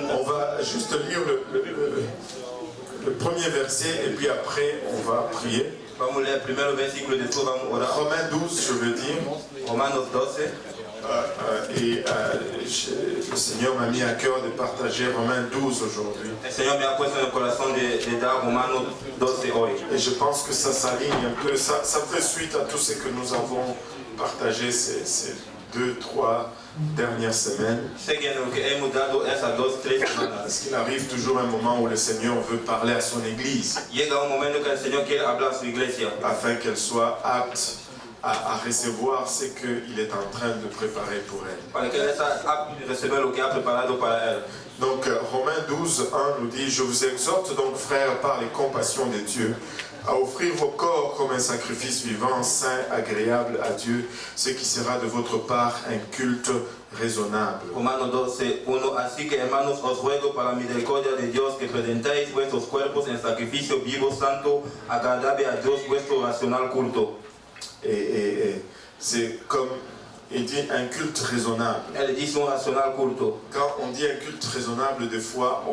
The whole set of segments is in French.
On va juste lire le premier verset et puis après on va prier. Romains 12, je veux dire. Le Seigneur m'a mis à cœur de partager Romains 12 aujourd'hui. Et je pense que ça s'aligne un peu, ça fait suite à tout ce que nous avons partagé ces 2-3 dernières semaines. Parce qu'il arrive toujours un moment où le Seigneur veut parler à son Église afin qu'elle soit apte à recevoir ce qu'il est en train de préparer pour elle. Donc Romains 12, 1 nous dit: je vous exhorte donc, frères, par les compassions de Dieu, à offrir vos corps comme un sacrifice vivant, saint, agréable à Dieu, ce qui sera de votre part un culte raisonnable. Romanos 12:1. Así que, hermanos, os ruego por la misericordia de Dios que presentéis vuestros cuerpos en sacrificio vivo, santo, agradable a Dios, vuestro racional culto. Et c'est comme il dit un culte raisonnable. Elle dit son racional culto. Quand on dit un culte raisonnable, des fois,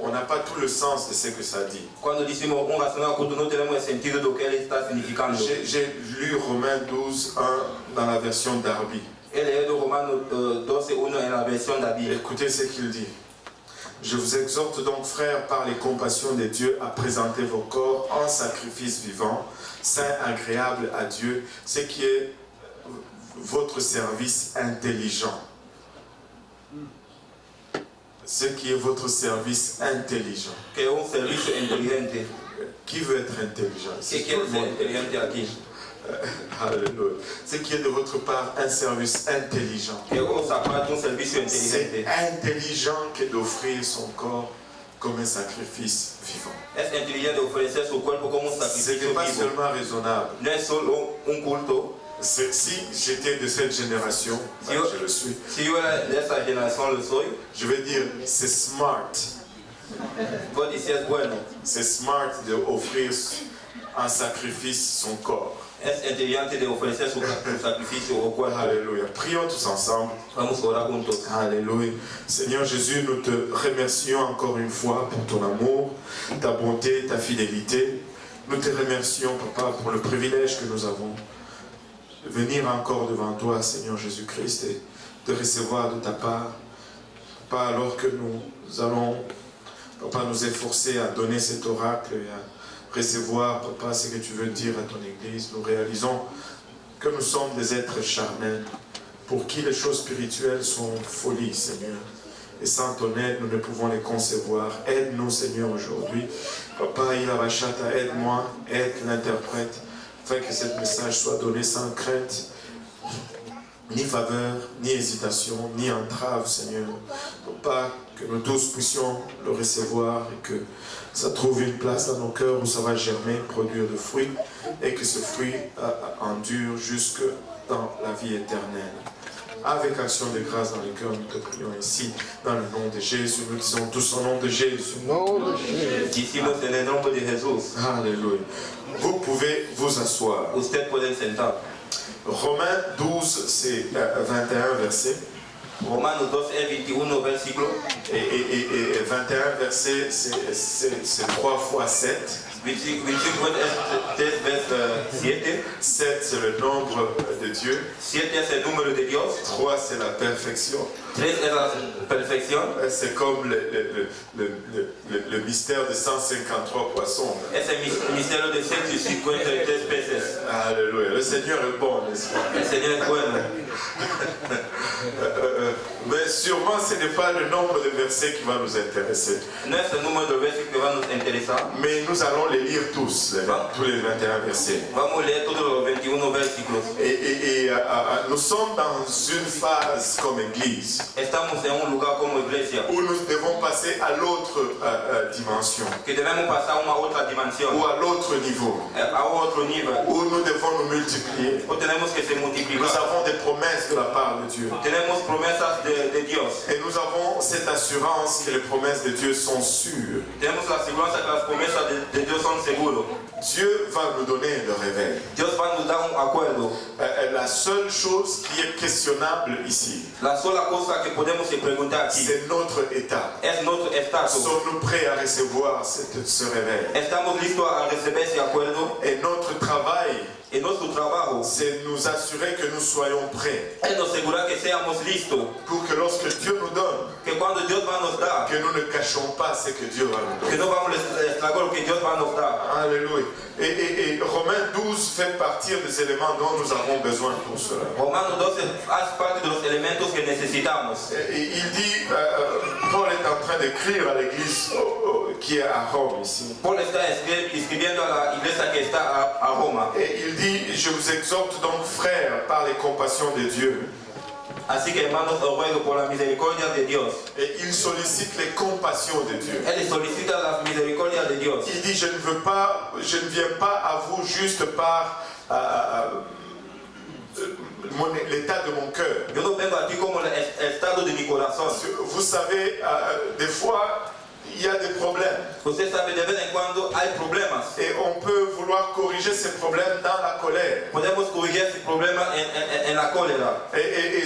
on n'a pas tout le sens de ce que ça dit. Cuando decimos un racional culto, no tenemos el sentido de lo que él está significando. J'ai lu Romains 12, 1 dans la version Darby. He leído Romanos 12:1 en la versión Darby. Écoutez ce qu'il dit. Je vous exhorte donc, frères, par les compassions de Dieu, à présenter vos corps en sacrifice vivant, saint, agréable à Dieu, ce qui est votre service intelligent. Ce qui est votre service intelligent. Que es un servicio inteligente. Qui veut être intelligent? ¿Qué quiere ser inteligente aquí? Alléluia. Ce qui est de votre part un service intelligent. C'est intelligent que d'offrir son corps comme un sacrifice vivant. Ce n'est pas seulement raisonnable. Si j'étais de cette génération, je le suis. Je vais dire, c'est smart. C'est smart d'offrir en sacrifice son corps. Alléluia. Prions tous ensemble. Alléluia. Seigneur Jésus, nous te remercions encore une fois pour ton amour, ta bonté, ta fidélité. Nous te remercions, Papa, pour le privilège que nous avons de venir encore devant toi, Seigneur Jésus-Christ, et de recevoir de ta part. Papa, alors que nous allons, Papa, nous efforcer à donner cet oracle et à recevoir, Papa, ce que tu veux dire à ton Église, nous réalisons que nous sommes des êtres charnels, pour qui les choses spirituelles sont folie, Seigneur. Et sans ton aide, nous ne pouvons les concevoir. Aide-nous, Seigneur, aujourd'hui. Papa, Ilabachata, aide-moi, aide l'interprète, afin que ce message soit donné sans crainte, ni faveur, ni hésitation, ni entrave, Seigneur. Papa, que nous tous puissions le recevoir et que ça trouve une place dans nos cœurs où ça va germer, produire de fruits, et que ce fruit endure jusque dans la vie éternelle. Avec action de grâce dans les cœurs, nous te prions ici, dans le nom de Jésus. Nous disons tous au nom de Jésus. Alléluia. Vous pouvez vous asseoir. Romains 12, c'est 21 versets. Romanos 12:21 versículo. Et 21 versets, c'est 3 fois 7. 7, c'est le nombre de Dieu. 3, c'est la perfection. C'est comme le mystère de 153 poissons. Alléluia. Le Seigneur est bon, n'est-ce pas? Mais sûrement ce n'est pas le nombre de versets qui va nous intéresser. Mais nous allons les lire tous les 21 versets. Et nous sommes dans une phase comme Église où nous devons passer à l'autre dimension, ou à l'autre niveau, où nous devons nous multiplier. Nous avons des promesses de la part de Dieu. Et nous avons cette assurance que les promesses de Dieu sont sûres. Dieu va nous donner le réveil. la seule chose qui est questionnable ici, La sola cosa que podemos se preguntar aquí c'est notre état. es nuestro estado. Sommes-nous prêts à recevoir ce réveil? Estamos listos a recibir ese acuerdo. Et notre travail, En nuestro trabajo c'est nous assurer que nous soyons prêts es nos asegurar que seamos listos, pour que lorsque Dieu nous donne, que cuando Dios va a nos dar, que nous ne cachons pas ce que Dieu va nous que donner. no vamos a estragar lo que Dios va a nos dar. Alléluia. Et Romains 12 fait partie des éléments dont nous avons besoin pour cela. Romanos 12 hace parte de los elementos que necesitamos. Et il dit, Paul est en train d'écrire à l'église qui est à Rome ici. Paul está escribiendo a la iglesia que está a Roma. Et il dit, je vous exhorte donc frères par les compassions de Dieu. Así que hermanos, os ruego por la misericordia de Dios. Et il sollicite les compassions de Dieu. Él solicita la misericordia de Dios. Il dit, je ne viens pas à vous juste par l'état de mon cœur. Yo no vengo a ti como el estado de mi corazón. Vous savez, des fois, il y a des problèmes. Usted sabe, de vez en cuando hay problemas. Et on peut vouloir corriger ces problèmes dans la colère. Podemos corregir ese problema en la cólera. Et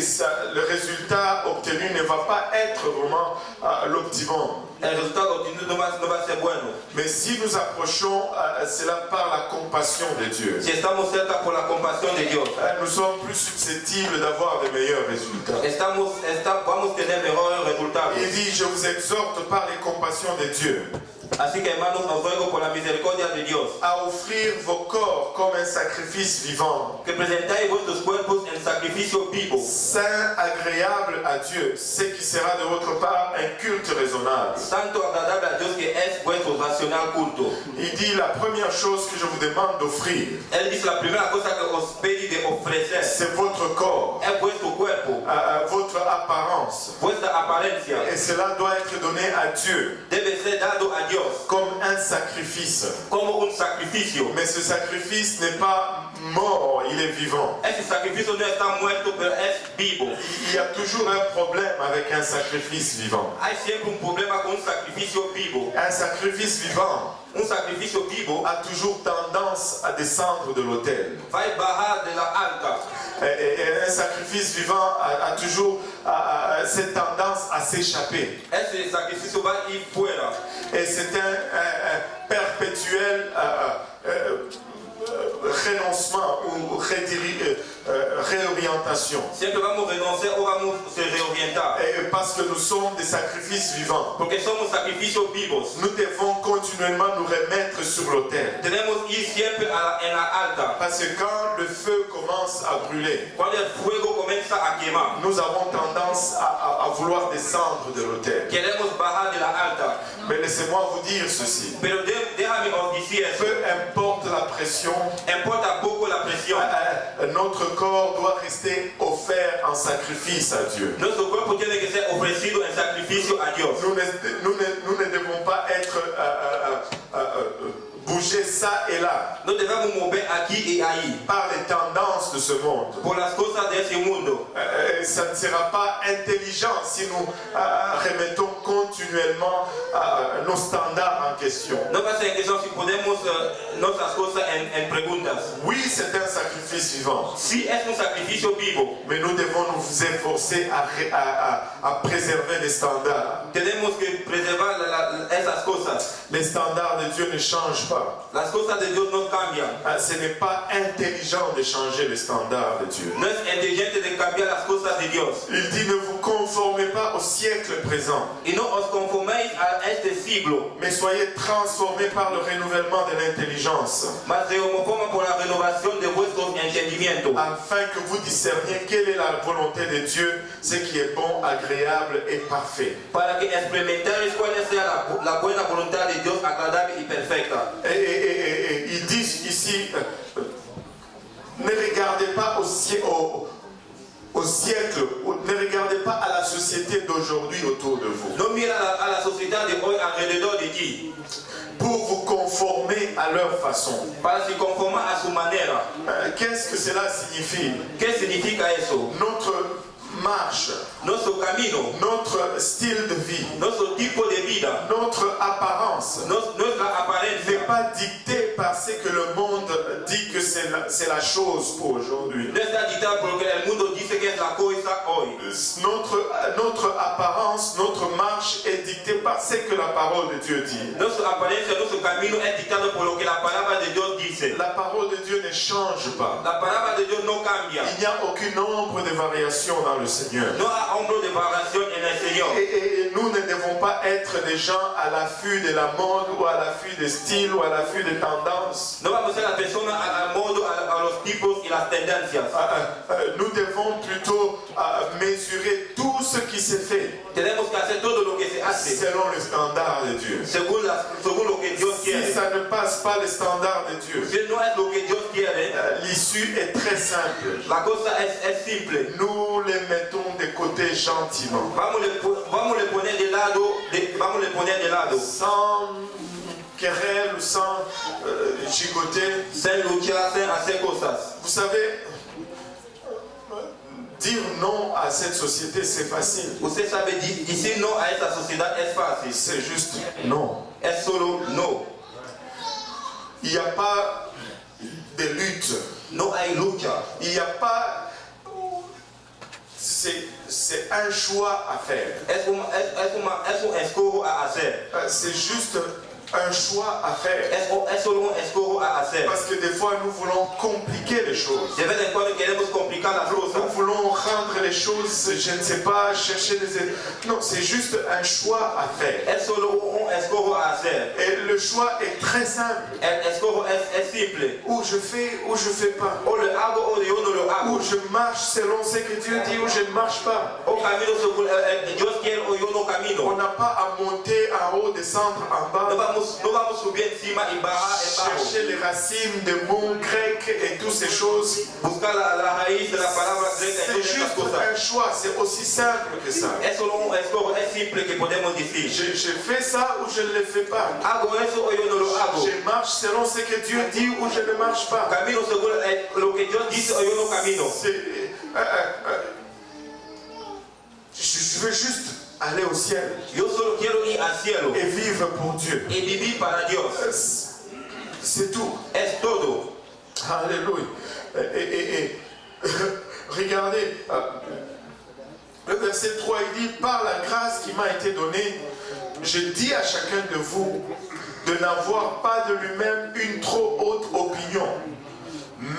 le résultat obtenu ne va pas être vraiment l'optimum. El resultado obtenido no va a ser bueno. Mais si nous approchons cela par la compassion de Dieu, Si estamos cerca por la compasión de Dios, nous sommes plus susceptibles d'avoir de meilleurs résultats. vamos a tener mejores resultados. Il dit, je vous exhorte par les compassions de Dieu Así que hermanos, os ruego por la misericordia de Dios à offrir vos corps comme un sacrifice vivant, que presentáis vuestros cuerpos en sacrificio vivo, saint, agréable à Dieu, ce qui sera de votre part un culte raisonnable. santo, agradable a Dios, que es vuestro racional culto. Il dit, la première chose que je vous demande d'offrir, Él dice, la primera cosa que os pedí de ofrecer c'est votre corps, es vuestro cuerpo, votre apparence. vuestra apariencia. Et cela doit être donné à Dieu Debe ser dado a Dios comme un sacrifice. como un sacrificio. Mais ce sacrifice n'est pas mort, il est vivant. Ese sacrificio no está muerto, pero es vivo. Il y a toujours un problème avec un sacrifice vivant. Hay siempre un problema con un sacrificio vivo. Un sacrifice vivant Un sacrificio vivo a toujours tendance à descendre de l'autel. va a bajar de la alta. Et un sacrifice vivant a toujours cette tendance à s'échapper. Ese sacrificio va a ir fuera. Et c'est un perpétuel renoncement ou réorientation. Siempre vamos a renunciar o vamos a se reorientar. Et parce que nous sommes des sacrifices vivants, Porque somos sacrificios vivos. nous devons continuellement nous remettre sur l'autel. Tenemos que ir siempre en la alta. Parce que quand le feu commence à brûler, Cuando el fuego comienza a quemar, nous avons tendance à vouloir descendre de l'autel. queremos bajar de la alta. Mais laissez-moi vous dire ceci. Pero déjame os decir eso. Peu importe la pression, Importa poco la presión. notre corps doit rester offert en sacrifice à Dieu. Nuestro cuerpo tiene que ser ofrecido en sacrificio a Dios. Nous ne devons pas être bouger ça et là No debemos mover aquí y ahí par les tendances de ce monde. por las cosas de ese mundo. Ça ne sera pas intelligent si nous remettons continuellement nos standards en question. No va a ser cuestión si ponemos nuestras cosas en preguntas. Oui, c'est un sacrifice vivant, Sí es un sacrificio vivo. mais nous devons nous efforcer à préserver les standards. Tenemos que preservar esas cosas. Les standards de Dieu ne changent pas. Las cosas de Dios no cambian. Ce n'est pas intelligent de changer les standards de Dieu. No es inteligente de cambiar las cosas de Dios. Il dit, ne vous conformez pas au siècle présent, Y no os conforméis a este siglo, mais soyez transformés par le renouvellement de l'intelligence, mas se conforman por la renovación de vuestros entendimientos, afin que vous discerniez quelle est la volonté de Dieu, ce qui est bon, agréable et parfait. para que experimentéis cuál sea la buena voluntad de Dios, agradable y perfecta. Et il dit ici, ne regardez pas au siècle, ne regardez pas à la société d'aujourd'hui autour de vous, No mira a la sociedad de hoy alrededor de ti, pour vous conformer à leur façon. para se conformar a su manera. Qu'est-ce que cela signifie? ¿Qué significa eso? Notre marche, Nuestro camino, notre style de vie, nuestro tipo de vida, notre apparence nuestra n'est apariencia pas dictée par ce que le monde dit que c'est c'est la chose pour aujourd'hui. Notre apparence, notre marche est dictée par ce que la parole de Dieu dit. La parole de Dieu ne change pas. Il n'y a aucun nombre de variations dans le Seigneur. Et nous ne devons pas être des gens à l'affût de la mode ou à l'affût des styles ou à l'affût des tendances. Nous devons plutôt mesurer tout ce qui s'est fait selon le standard de Dieu. Si ça ne passe pas le standard de Dieu, l'issue est très simple. Nous les mettons de côté gentiment. Sans querelle ou sans chicoter. Vous savez, dire non à cette société, c'est facile. C'est juste non. Il n'y a pas de lutte. Il n'y a pas... C'est un choix à faire. C'est juste un choix à faire. Parce que des fois nous voulons compliquer les choses. Nous voulons rendre les choses, je ne sais pas, chercher des... Non, c'est juste un choix à faire. Et le choix est très simple. Ou je fais ou je ne fais pas. Ou je marche selon ce que Dieu dit ou je ne marche pas. On n'a pas à monter en haut, descendre en bas. Chercher les racines des mots grecs et toutes ces choses. C'est juste un choix, c'est aussi simple que ça. Je fais ça ou je ne le fais pas. Je marche selon ce que Dieu dit ou je ne marche pas. Je veux juste aller au ciel et vivre pour Dieu. C'est tout. Alléluia. Et regardez, le verset 3 il dit: par la grâce qui m'a été donnée, je dis à chacun de vous de n'avoir pas de lui-même une trop haute opinion,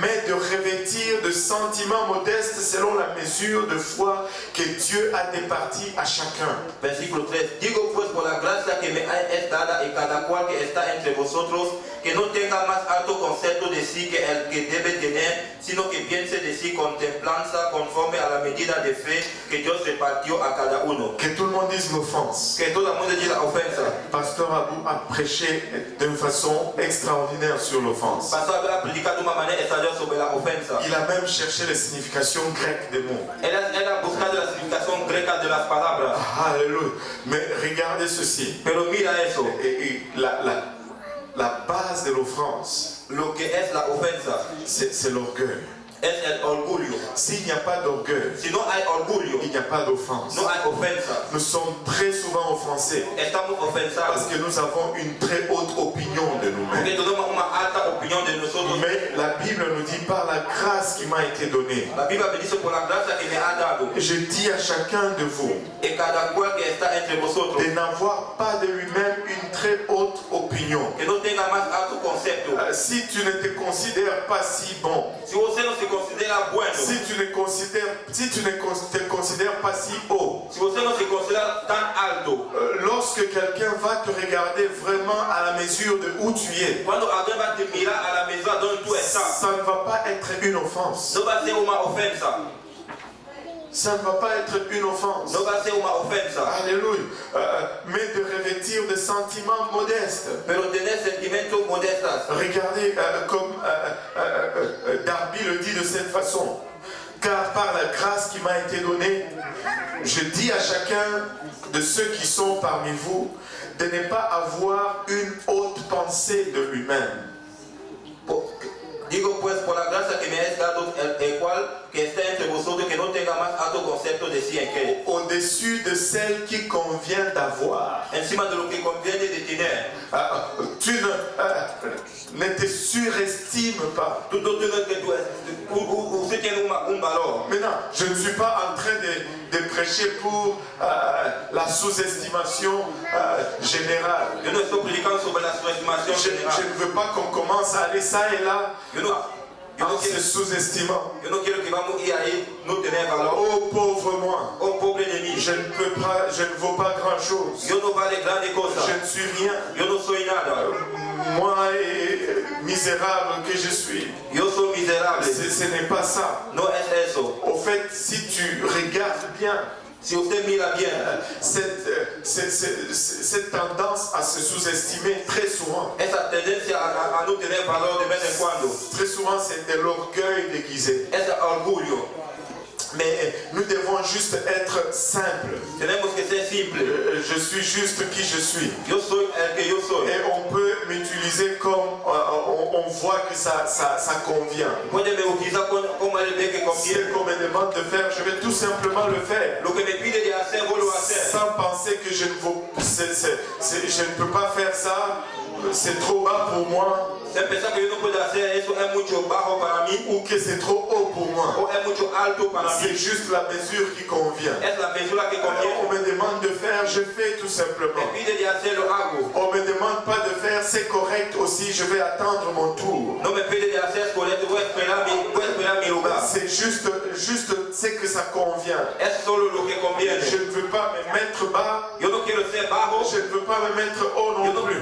mais de revêtir de sentiments modestes selon la mesure de foi que Dieu a départie à chacun. Versículo 3. Digo pues por la gracia que me es dada y cada cual que está entre vosotros, que no tenga más alto concepto de sí que el que debe tener, sino que piense de sí con templanza conforme a la medida de fe que Dios repartió a cada uno. Que tout le monde dise l'offense. Que todo el mundo diga ofensa. Pasteur Abou a prêché d'une façon extraordinaire sur l'offense. Pastor Abou a predicado de una manera extraordinaria sobre la ofensa. Il a même cherché les significations grecques des mots. Él a buscado la significación greca de las palabras. Alléluia. Mais regardez ceci. Pero mira eso. Et la base de l'offense, lo que es la ofensa, c'est l'orgueil. Es el orgullo. S'il n'y a pas d'orgueil, si no hay orgullo, il n'y a pas d'offense. No hay ofensa. Nous sommes très souvent offensés. Estamos ofensados. Parce que nous avons une très haute opinion de nous-mêmes. Mais la Bible nous dit par la grâce qui m'a été donnée. La Bible me dice por la gracia que me ha dado. Je dis à chacun de vous et cada cual que está entre vosotros, de n'avoir pas de lui-même une très haute opinion. Que no tenga más alto concepto. Si tu ne te considères pas si bon, si usted no se considera bueno, si tu ne te considères pas si haut, si usted no se considera tan alto, lorsque quelqu'un va te regarder vraiment à la mesure de où tu es, cuando alguien va te mirar a la mesura donde tú estás, ça ne va pas être une offense. No va a ser una ofensa. Ça ne va pas être une offense. No va a ser una ofensa. Alléluia. Mais de revêtir des sentiments modestes. Pero tener sentimientos modestos. Regardez comme Darby le dit de cette façon. Car par la grâce qui m'a été donnée, je dis à chacun de ceux qui sont parmi vous de ne pas avoir une haute pensée de lui-même. Digo pues por la gracia que me es dado el cual que está entre vosotros que no tenga más alto concepto concepto de sí en que. Au-dessus de celle qui convient d'avoir. Encima de lo que conviene de tener. Tu ne te surestimes pas. Maintenant, je ne suis pas en train de prêcher pour la sous-estimation générale. Je ne veux pas qu'on commence à aller ça et là en se sous-estimant. Oh pauvre moi, je ne peux pas, je ne vaux pas grand-chose. Je ne suis rien. Moi misérable que je suis. Ce n'est pas ça. Au fait, si tu regardes bien, si usted mira bien, cette tendance à se sous-estimer très souvent. Esa tendencia a no tener valor de vez en cuando. Très souvent, c'est de l'orgueil déguisé. Es orgullo. Mais nous devons juste être simples. Tenemos que ser simples. Je suis juste qui je suis. Yo soy el que yo soy. Et on peut m'utiliser comme on voit que ça convient. Si on me demande de faire, je vais tout simplement le faire. Lo que me pide de hacer, voy a hacer. Sans penser que je ne peux pas faire ça. C'est trop bas pour moi. Ou que c'est trop haut pour moi. C'est juste la mesure qui convient. On me demande de faire, je fais tout simplement. On me demande pas de faire, c'est correct aussi, je vais attendre mon tour. C'est juste c'est que ça convient. Je ne veux pas me mettre bas. Je ne veux pas me mettre haut non plus.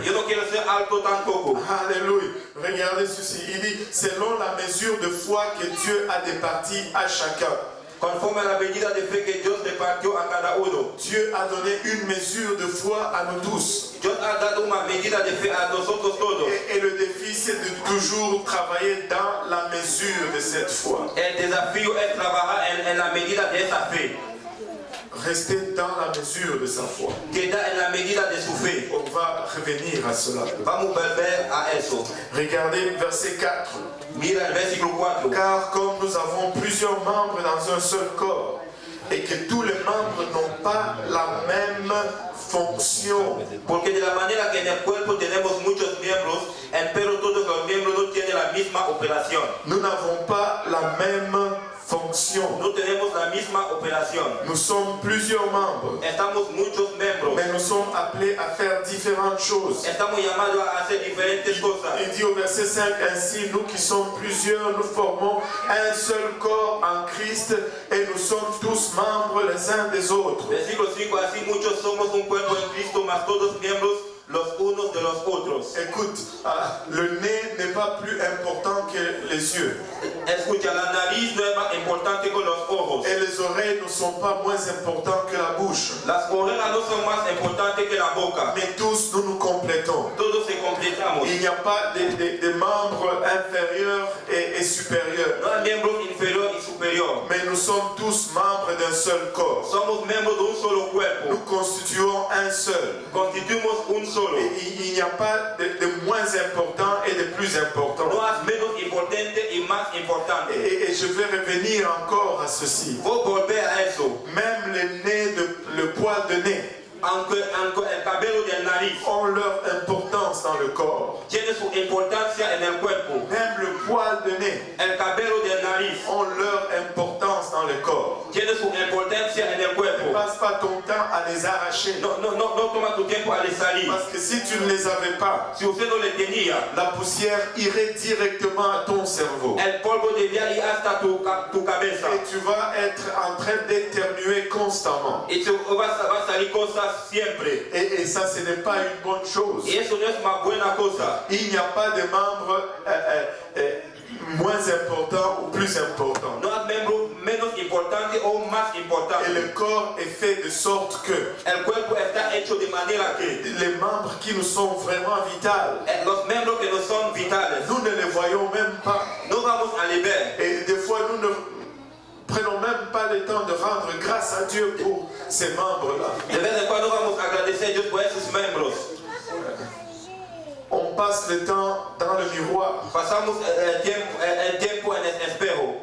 Alléluia. Regardez ceci. Il dit, selon la mesure de foi que Dieu a départie à chacun. Conforme a la medida de fe que Dios repartió a cada uno. Dieu a donné une mesure de foi à nous tous. Dios ha dado una medida de fe a nosotros todos. Et le défi, c'est de toujours travailler dans la mesure de cette foi. El desafío es trabajar en la medida de esa fe. Rester dans la mesure de sa foi. Quedar en la medida de su fe. On va revenir à cela. Vamos volver a eso. Regardez verset 4. Mira el versículo 4. Car comme nous avons plusieurs membres dans un seul corps, et que tous les membres n'ont pas la même fonction. Porque de la manera que en el cuerpo tenemos muchos miembros, pero todos los miembros no tienen la misma operación. Nous n'avons pas la même fonction. No tenemos la misma operación. Nous sommes plusieurs membres. Estamos muchos miembros. Mais nous sommes appelés à faire différentes choses. Estamos llamados a hacer diferentes cosas. Il dit au verset 5, ainsi nous qui sommes plusieurs, nous formons un seul corps en Christ et nous sommes tous membres les uns des autres. Versículo 5, así muchos somos un cuerpo en Cristo, mas todos miembros los unos de los otros. Écoute, le nez n'est pas plus important que les yeux. Escucha, la nariz no es más importante que los ojos. Et les oreilles ne sont pas moins importantes que la bouche. Las orejas no son más importantes que la boca. Mais tous nous nous complétons. Todos se completamos. Il n'y a pas de membres inférieurs et supérieurs. No hay miembros inferior y superior. Mais nous sommes tous membres d'un seul corps. Somos miembros de un solo cuerpo. Nous constituons un seul. Constituimos un solo. Il n'y a pas de moins important et de plus important. No hay menos importante y más importante. Et je vais revenir encore à ceci. Vou volver a eso. Même le poil de nez. Aunque el cabello del nariz ont leur importance dans le corps. Tiene su importancia en el cuerpo. Même le poil de nez. El cabello del nariz ont leur importance dans le corps. Tiene su importancia en el cuerpo. Ne passe pas ton temps à les arracher. No toma tu tiempo a les salir. Parce que si tu ne les avais pas, si usted no les tenía, la poussière irait directement à ton cerveau. El polvo debía ir hasta tu cabeza. Et tu vas être en train d'éternuer constamment. Y tu vas a salir cosas siempre. Et ça, ce n'est pas une bonne chose. Y eso no es una buena cosa. Il n'y a pas de membres moins importants ou plus importants. No hay miembros menos importantes o más importantes. Et le corps est fait de sorte que el cuerpo está hecho de manera que les membres qui nous sont vraiment vitales, los miembros que nos son vitales, nous ne les voyons même pas. No vamos a les ver. Et des fois, nous ne prenons même pas le temps de rendre grâce à Dieu pour ces membres-là. De vez en cuando vamos a agradecer a Dios por esos miembros. On passe le temps dans le miroir. Pasamos el tiempo en el espejo.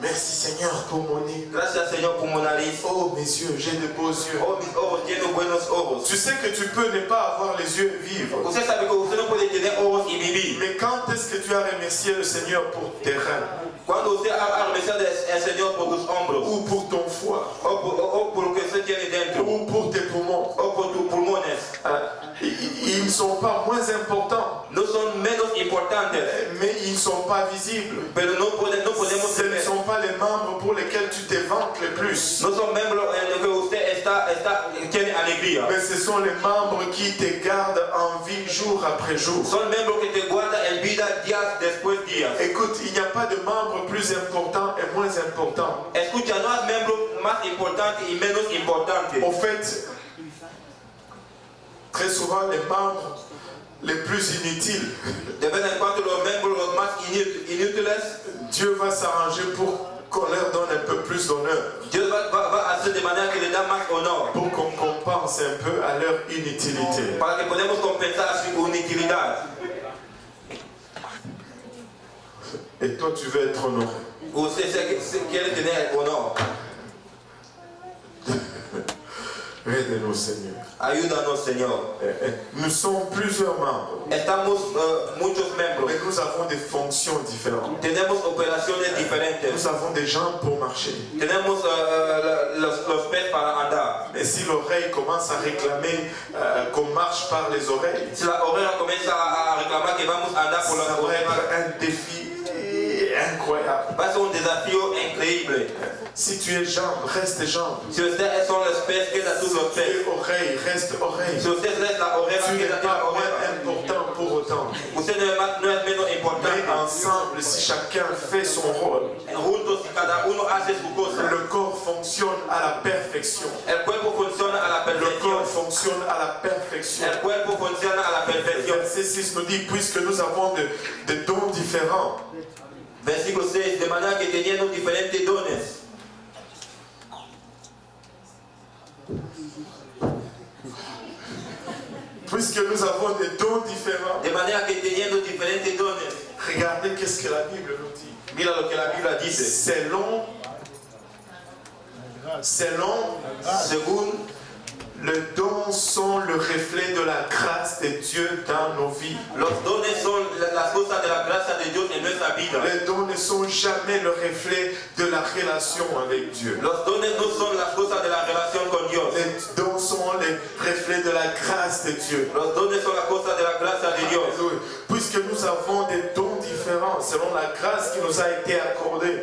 Merci Seigneur pour mon nez. Gracias, Señor, por mon nariz. Oh mes yeux, j'ai de beaux yeux. Oh, mis ojos, tiene buenos ojos. Tu sais que tu peux ne pas avoir les yeux vivre. Usted sabe que usted no puede tener ojos y vivir. Mais quand est-ce que tu as remercié le Seigneur pour tes reins? Cuando usted ha remerciado al Señor por tus hombros. Ou pour ton foie? O por lo que usted tiene dentro. Ou pour tes poumons? O por tus pulmones. Ils ne sont pas moins importants. No son menos importantes. Mais ils ne sont pas visibles. Pero no podemos Ce ne sont pas les membres pour lesquels tu te vantes le plus. No son miembros en los que usted tiene alegría. Mais ce sont les membres qui te gardent en vie jour après jour. Son miembros que te guardan en vida días después días. Écoute, il n'y a pas de membre plus important et moins important. Escucha, no hay miembros más importantes y menos importantes. Au fait, très souvent les membres les plus inutiles, De vez en cuando los miembros los más inútiles, Dieu va s'arranger pour qu'on leur donne un peu plus d'honneur. Dios va a hacer de manera que le da más honor. Pour qu'on compense un peu à leur inutilité. Para que podamos compensar su inutilidad. Et toi, tu veux être honoré. Usted quiere tener honor. Aide-nous, Seigneur. Ayúdanos, Señor. Nous sommes plusieurs membres. Estamos muchos miembros. Mais nous avons des fonctions différentes. Tenemos operaciones diferentes. Nous avons des jambes pour marcher. Tenemos los pies para andar. Mais si l'oreille commence à réclamer qu'on marche par les oreilles, Si la oreja comienza a reclamar que vamos a andar por ça las va orejas, être un défi incroyable. va a ser un desafío increíble. Si tu es jambe, reste jambe. Si usted son los pies, queda tus los Si tu pies. es oreille, reste oreille. Si usted es la oreja, Tu n'es queda pas la moins oreja. important pour autant. Usted no es menos Mais importante. ensemble, si chacun fait son rôle, Juntos, si cada uno hace su cosa, le corps fonctionne à la perfection. el cuerpo funciona a la Le perfección. corps fonctionne à la perfection. El cuerpo funciona a la perfección. Verset 6 nous dit, puisque nous avons des dons différents, Versículo 6, de manera que teniendo diferentes dones. puisque nous avons des dons différents, De manera que teniendo diferentes dones. regardez qu'est-ce que la Bible nous dit. Mira lo que la Biblia dice. Selon Según les dons sont le reflet de la grâce de Dieu dans nos vies. los dones son las cosas de la gracia de Dios en nuestra vida. Les dons ne sont jamais le reflet de la relation avec Dieu. Los dones no son las cosas de la relación con Dios. Les dons sont les reflets de la grâce de Dieu. Los dones son las cosas de la gracia de Dios. Alléluia. Puisque nous avons des dons différents selon la grâce qui nous a été accordée,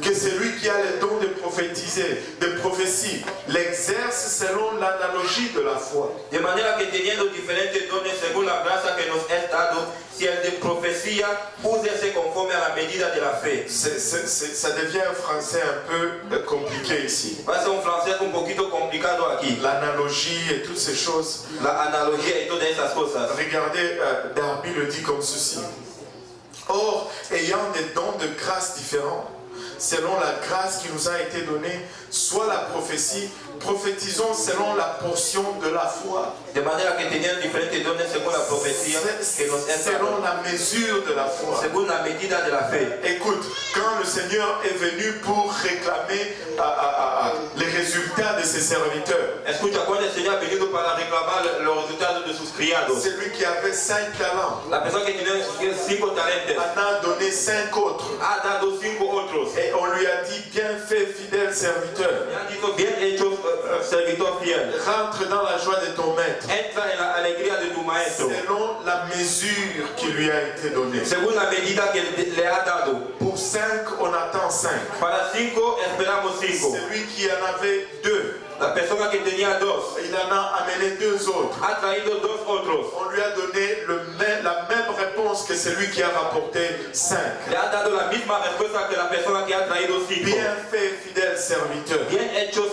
que celui qui a le don de prophétiser, de prophétie, l'exerce selon l'analogie de la foi. De manera que teniendo diferentes dones según la gracia que nos es dado, si el de profecía, úsese conforme a la medida de la fe. Ça devient un français un peu compliqué ici. Va a ser un francés un poquito complicado aquí. L'analogie et toutes ces choses. La analogía y todas esas cosas. Regardez, Darby le dit comme ceci. Or, ayant des dons de grâce différents, selon la grâce qui nous a été donnée, soit la prophétie, prophétisons selon la portion de la foi. De manera que tenían diferentes dones según la profecía que nos es Selon dada, la mesure de la foi. según la medida de la fe. Écoute, quand le Seigneur est venu pour réclamer les résultats de ses serviteurs, Escucha, cuando el Señor ha venido para reclamar los resultados de sus criados, celui qui avait 5 talents la persona que tenía 5 talentos en a donné 5 autres. ha dado 5 otros. Et on lui a dit, bien fait, fidèle serviteur, Me han dicho, bien hecho, servidor fiel. rentre dans la joie de ton maître, Entra en la alegría de tu maestro, selon la mesure qui lui a été donnée. según la medida que le ha dado. Pour 5, on attend 5. Para 5 esperamos 5. Celui qui en avait 2, La persona que tenía 2 il en a amené 2 autres. ha traído 2 otros. On lui a donné la même réponse que celui qui a rapporté 5. Le ha dado la misma respuesta que la persona que ha traído 5. Bien fait, fidèle serviteur. Bien hechos,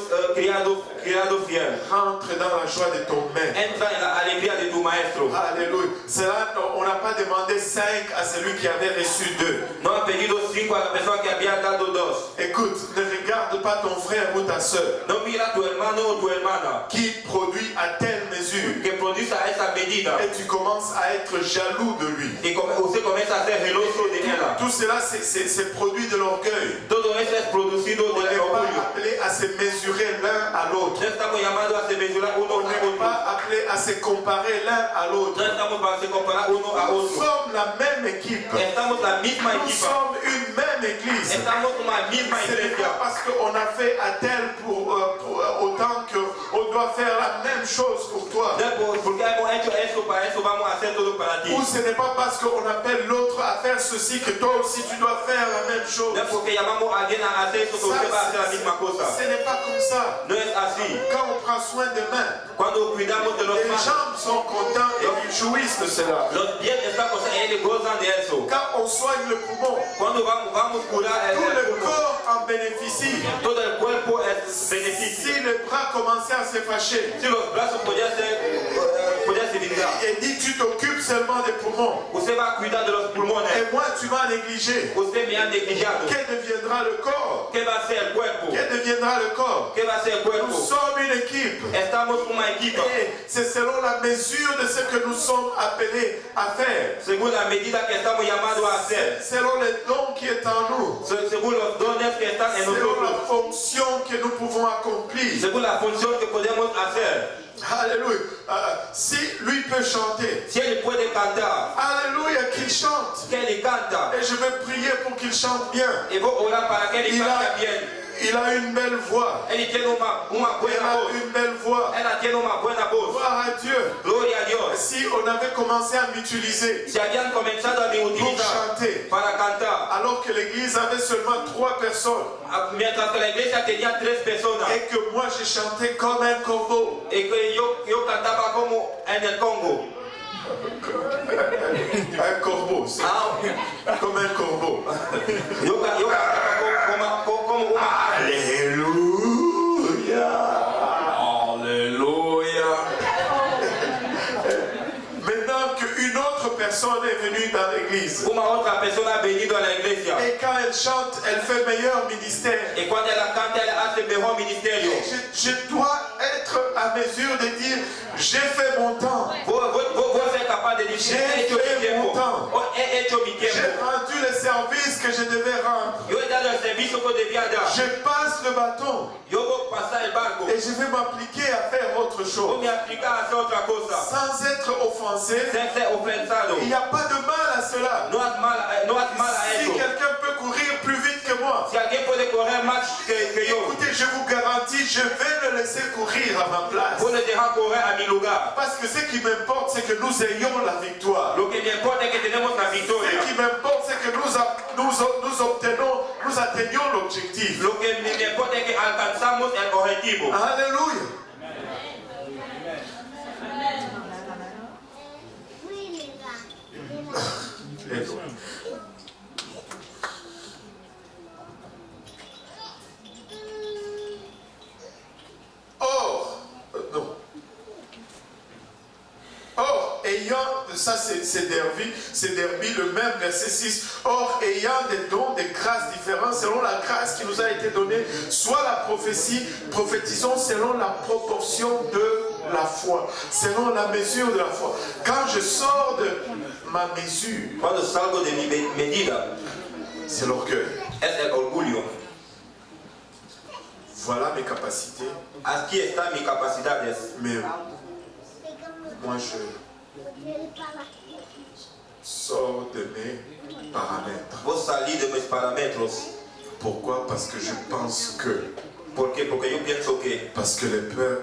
criado fiel. Rentre dans la joie de ton maître. Entra en la alegría de tu maestro. Alléluia. Cela, on n'a pas demandé 5 à celui qui avait reçu 2. No ha pedido 5 a la persona que había dado 2. Écoute, ne regarde pas ton frère ou ta soeur No mira a tu hermano o tu hermana qui produit à telle mesure mesure. que produce a esa medida. Et tu commences à être jaloux de lui. Y usted comienza a ser celoso de ella. Tout cela, c'est produit de l'orgueil. Todo eso es producido On del n'est orgullo. pas appelé à se mesurer l'un à l'autre. No estamos llamados a se mesurar uno On a n'est otro. pas appelé à se comparer l'un à l'autre. No estamos para se comparar uno a Nous otro. sommes la même équipe. Estamos la misma Nous equipa. sommes une même église. Estamos la misma Ce n'est iglesia. pas parce qu'on a fait à tel pour autant qu'on doit faire la même chose pour toi. Porque hemos hecho eso, para eso vamos a hacer todo para ti. Ou ce n'est pas parce qu'on appelle l'autre à faire ceci que toi aussi tu dois faire la même chose. No es porque llamamos a alguien a hacer eso, que usted va a hacer la misma cosa. Ce n'est pas comme ça. No es así. Quand on prend soin des mains, Cuando cuidamos de los les manos, jambes sont contents et ils jouissent de cela. los pies están cosas, ellos gozan de eso. Quand on soigne le poumon, Cuando vamos a curar tout el le pulmón, corps en bénéficie. todo el cuerpo es beneficio. Si les bras commençaient à se fâcher, Si los brazos podían se dividir, et dit tu t'occupes seulement des poumons, usted va a cuidar de los pulmones. et moi tu m'as négligé, Usted me ha negligado. que deviendra le corps? ¿Qué va a ser el cuerpo? Que deviendra le corps? ¿Qué va a ser el Nous cuerpo? sommes une équipe. Estamos una equipa. Et c'est selon la mesure de ce que nous sommes appelés à faire. Según la medida que estamos llamados a hacer. Selon les dons qui est en nous. Según los dones que están en Selon la nosotros. fonction que nous pouvons accomplir. Según la función que podemos hacer. Alléluia. Si lui peut chanter. Si él puede cantar. Alléluia, qu'il chante. Que él canta. Et je vais prier pour qu'il chante bien. Y voy a orar para que él cante bien. Il a une belle voix. Él tiene una buena voz. Une belle voix. Él tiene una buena voz. Gloire à Dieu. Gloria a Dios. Si on avait commencé à m'utiliser Si habían comenzado a me pour utilizar chanter, para cantar, alors que l'église avait seulement 3 personnes, mientras que la iglesia tenía 3 personas, et que moi j'ai chanté comme un corbeau, y que yo cantaba como en el Congo. un corbeau, c'est comme un corbeau. Yo cantaba como una. Alléluia. Alléluia. Maintenant qu'une autre personne est venue dans l'église, Una otra persona ha venido a la iglesia. et quand elle chante, elle fait meilleur ministère. Y cuando ella canta, ella hace mejor ministerio. Je dois être à mesure de dire, j'ai fait mon temps. Vos ser capaz de decir, he hecho mi tiempo. He hecho mi J'ai tiempo. rendu le service que je devais rendre. Yo he dado el servicio que debía dar. Je passe le bâton Yo voy a pasar el barco. et je vais m'appliquer à faire autre Voy chose. a me aplicar a hacer otra cosa. Sans être offensé, Sin ser ofensado. il n'y a pas de mal à cela. No haz mal a Si eso. quelqu'un peut courir plus vite que moi, Si alguien puede correr más que yo, écoutez, je vous garantis, je vais le laisser courir à ma place. puedo dejar correr a mi lugar. Parce que ce qui m'importe, c'est que nous ayons la victoire. Lo que me importa es que tenemos la victoria. Ce qui m'importe, c'est que nous atteignions l'objectif. Lo que me importa es que alcanzamos el objetivo. Alléluia. Ça c'est Derby, le même verset 6. Or, ayant des dons, des grâces différentes, selon la grâce qui nous a été donnée, soit la prophétie, prophétisons selon la proportion de la foi, selon la mesure de la foi. Quand je sors de ma mesure, Cuando salgo de mi medida, c'est l'orgueil. es el orgullo. Voilà mes capacités. Aquí están mis capacidades. Mais moi je sors de mes paramètres. Vos salí de mis parámetros. Pourquoi? Parce que je pense que. ¿Por qué? Porque yo pienso que. Parce que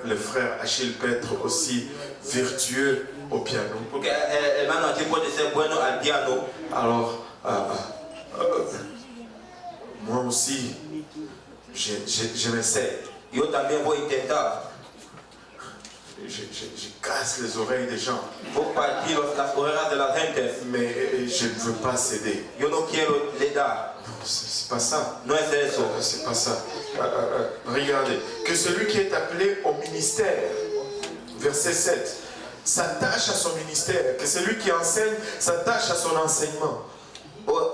les frères Achille peut être aussi vertueux au piano. Porque el hermano aquí puede ser bueno al piano. Alors, moi aussi, je m'essaie. Yo también voy a intentar. Je casse les oreilles des gens. Voy a partir las orejas de la gente. Mais je ne veux pas céder. Yo no quiero le dar. C'est pas ça. No es eso. C'est pas ça. Regardez. Que celui qui est appelé au ministère, verset 7, s'attache à son ministère. Que celui qui enseigne s'attache à son enseignement.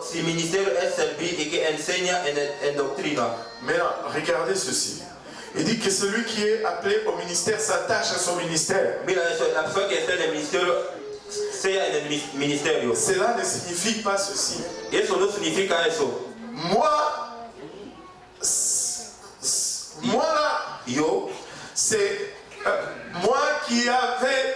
Si ministerio es servir y que enseña en doctrina. Mais regardez ceci. Il dit que celui qui est appelé au ministère s'attache à son ministère. Cela ne signifie pas ceci. Moi là, c'est moi qui avais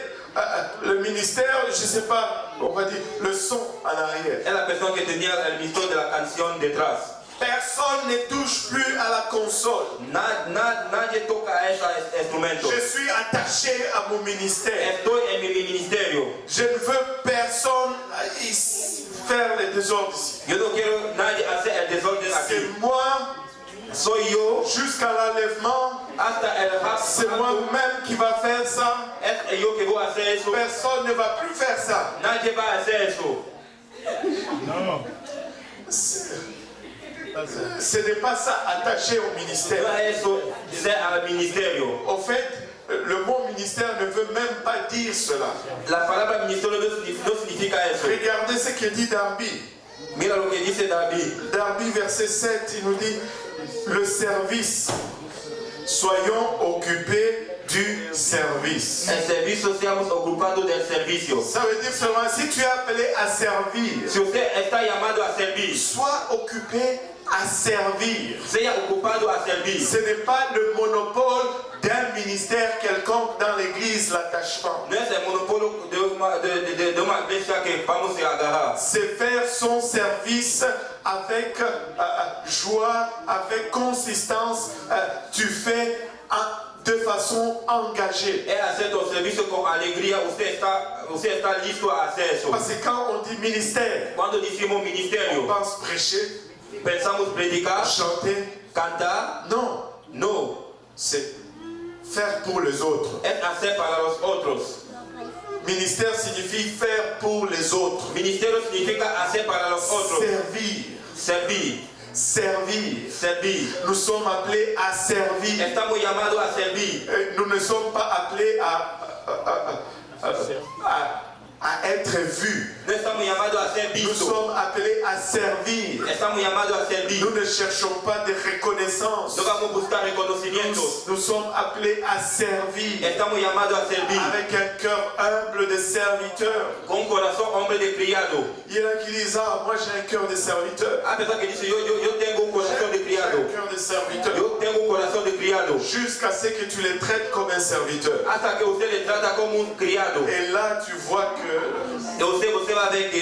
le ministère, je ne sais pas, on va dire le son en arrière. Es la persona que tenía el ministro de la canción detrás. Personne ne touche plus à la console. Nadie toca a ese instrumento. Je suis attaché à mon ministère. Estoy en mi ministerio. Je ne veux personne faire les désordres ici. Yo no quiero nadie hacer el desorden aquí. C'est moi. Soy yo. Jusqu'à l'enlèvement. C'est moi-même qui va faire ça. Personne ne va plus faire ça. Nadie va hacer eso. Non. Ce n'est pas ça attaché au ministère. Au fait, le mot ministère ne veut même pas dire cela. La palabra ministerio no significa eso. Regardez ce que dit Darby. Mira lo que dice Darby. Darby verset 7, il nous dit le service. Soyons occupés du service. El servicio, seamos ocupados del servicio. Ça veut dire seulement si tu es appelé à servir. Si usted está llamado a servir, sois occupé à servir. Sea ocupado a servir. Ce n'est pas le monopole d'un ministère quelconque dans l'église, l'attachement. No es el monopolio de una iglesia que vamos a agarrar. C'est faire son service avec joie, avec consistance. Tu fais de façon engagée. Es hacer tu servicio con alegría. Usted está listo a hacer eso. Parce que quand on dit ministère, cuando decimos ministerio, on pense prêcher, pensamos predicar, chanter, cantar. Non, no. C'est faire pour les autres. Es hacer para los otros. Ministère signifie faire pour les autres. Ministerio significa hacer para los otros. Servir. Servir. Servir. Servir. Nous sommes appelés à servir. Estamos llamados a servir. Nous ne sommes pas appelés à être vus. No estamos llamados a ser vistos. Nous sommes appelés à servir. Estamos llamados a servir. Nous ne cherchons pas de reconnaissance. No vamos a buscar reconocimientos. Nous sommes appelés à servir. Estamos llamados a servir. Avec un cœur humble de serviteur. Con corazón hombre de criado. Il y en a qui disent moi j'ai un cœur de serviteur. Hay personas que dicen yo tengo un corazón de criado. J'ai un cœur de serviteur. Yo tengo un corazón de criado. Jusqu'à ce que tu les traites comme un serviteur. Hasta que usted le trata como un criado. Et là tu vois que et usted va a ver que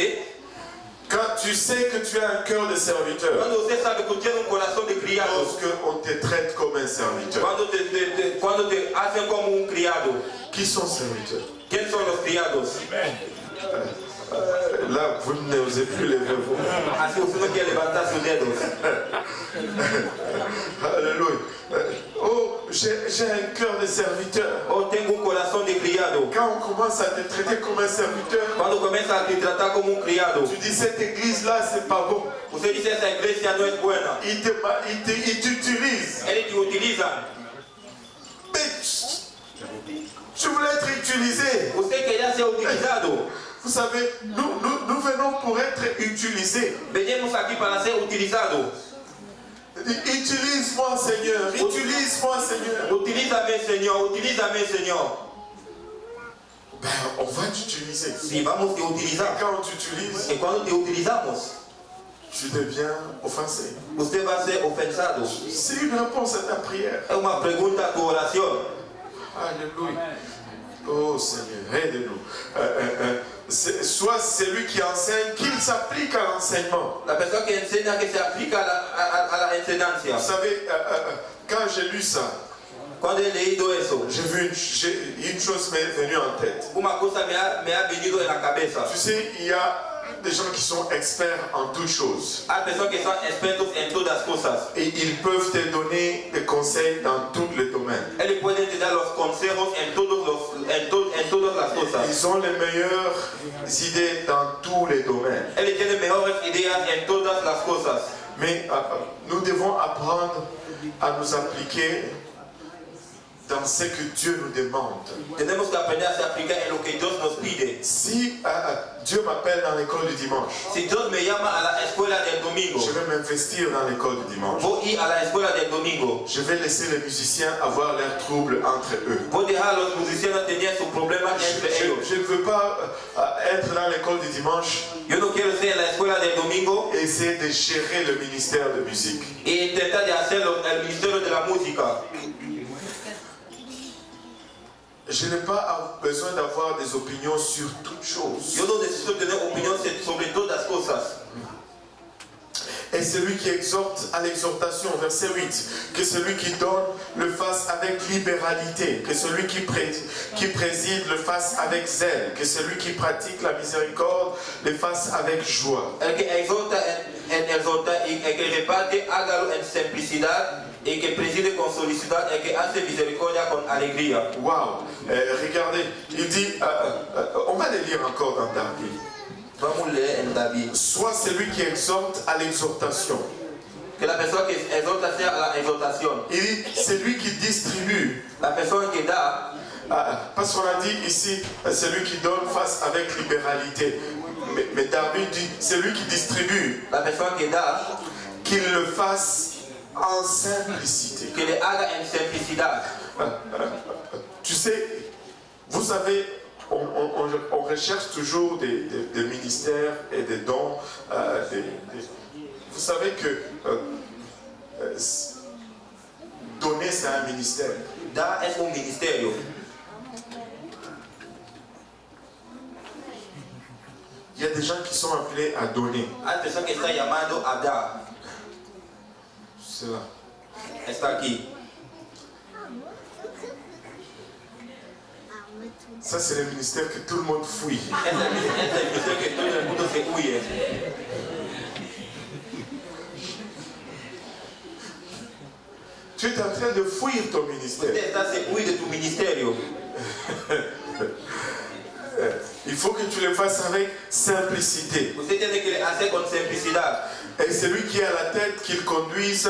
quand tu sais que tu as un cœur de serviteur, cuando usted sabe que tiene un corazón de criado, lorsqu'on te traite comme un serviteur, cuando te hacen como un criado, qui sont serviteurs? ¿Quién son los criados? Là, vous n'osez plus lever vos mains. Así usted no quiere levantar sus dedos. Alléluia. Oh, j'ai un cœur de serviteur. Oh, tengo un corazón de criado. Quand on commence à te traiter comme un serviteur, cuando comienza a te tratar como un criado, tu dis cette église-là, c'est pas bon. Usted dice esa iglesia no es buena. Ils t'utilisent. Ellos te utilizan. Tu voulais être utilisé. Usted quería ser utilizado. Vous savez, nous venons pour être utilisés. Venimos aquí para ser utilizados. Utilise-moi, Seigneur. Utilise-moi, Seigneur. Utilízame, Señor. Utilízame, Señor. Ben, on va t'utiliser. Si vamos te utilizar. Quand on t'utilise, et cuando te utilizamos, tu deviens offensé. Usted va a ser ofensado. C'est une réponse à ta prière. Es una pregunta a tu oración. Alléluia. Oh Seigneur, aide-nous. Soit celui qui enseigne, qu'il s'applique à l'enseignement. La personne qui enseña que se aplica a la enseñanza. Vous savez, quand j'ai lu ça, cuando he leído eso, j'ai vu une chose m'est venue en tête. Una cosa me ha venido en la cabeza. Tu sais, il y a des gens qui sont experts en toutes choses. Hay personas que son expertos en todas cosas. Et ils peuvent te donner des conseils dans tous les domaines. Ellos pueden te dar los consejos en todas las cosas. Ils ont les meilleures idées dans tous les domaines. Ellos tienen mejores ideas en todas las cosas. Mais nous devons apprendre à nous appliquer dans ce que Dieu nous demande. Tenemos que aprender a se aplicar en lo que Dios nos pide. Si Dieu m'appelle dans l'école du dimanche, Si Dios me llama a la escuela del domingo, je vais m'investir dans l'école du dimanche. voy a ir a la escuela del domingo. Je vais laisser les musiciens avoir leurs troubles entre eux. Voy a dejar a los musicianos tener sus problemas entre ellos. Je ne veux pas être dans l'école du dimanche Yo no quiero ser en la escuela del domingo et essayer de gérer le ministère de musique. y intentar de hacer el ministerio de la música. Je n'ai pas besoin d'avoir des opinions sur toutes choses. Yo no necesito tener opinión sobre todas las cosas. Et celui qui exhorte à l'exhortation, verset 8, que celui qui donne le fasse avec libéralité, que celui qui préside le fasse avec zèle, que celui qui pratique la miséricorde le fasse avec joie. El que exhorta y el que reparte, hágalo en simplicidad, y que preside con solicitud, el que hace misericordia con alegría. Waouh! Regardez, il dit, on va le lire encore dans David. Vamos a leer en David. Soit celui qui exhorte à l'exhortation. Que la persona que exhorta sea a la exhortación. Il dit, celui qui distribue. La persona que da. Parce qu'on a dit ici, celui qui donne fasse avec libéralité. Mais David dit, celui qui distribue. La persona que da. Qu'il le fasse en simplicité. Que le haga en simplicidad. Tu sais, vous savez, on recherche toujours des ministères et des dons. Vous savez que donner, c'est un ministère. Dar es un ministerio. Il y a des gens qui sont appelés à donner. Hay personas que están llamando a dar. C'est là. Está aquí. Ça, c'est le ministère que tout le monde fouille. Es el ministerio que todo el mundo se huye. Tu es en train de fuir ton ministère. Usted está se huye de tu ministerio. Il faut que tu le fasses avec simplicité. Usted tiene que hacer con simplicidad. Et celui qui est à la tête, qu'il conduise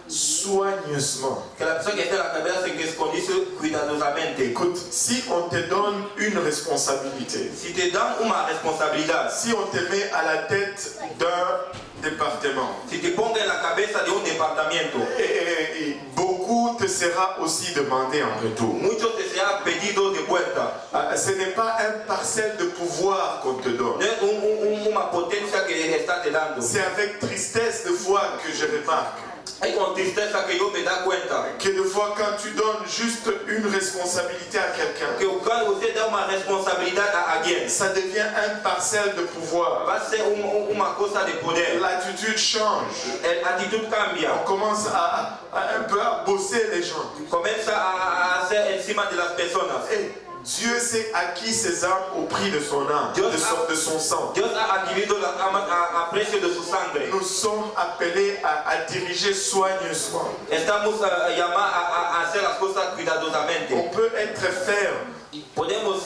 soigneusement. Que la persona que está en la cabeza se conduce cuidadosamente. Écoute, si on te donne une responsabilité, Si te dan una responsabilidad, si on te met à la tête d'un département, si te ponga en la cabeza de un departamento, et beaucoup te sera aussi demandé en retour. muchos te será pedido de vuelta. Ce n'est pas un parcelle de pouvoir qu'on te donne. No es una potencia que está te dando. C'est avec tristesse de foi que je remarque Hay con tristeza que yo me da cuenta que des fois quand tu donnes juste une responsabilité à quelqu'un, que cuando usted da una responsabilidad a alguien, ça devient un parcelle de pouvoir. va a ser una cosa de poder. L'attitude change. La actitud cambia. On commence à un peu à bosser les gens. Comienza a hacer encima de las personas. Et Dieu s'est acquis ses âmes au prix de son âme, de son sang. Dios ha adquirido las almas a precio de su sangre. Nous sommes appelés à diriger soigneusement. Estamos llamados a hacer las cosas cuidadosamente. On peut être ferme, Podemos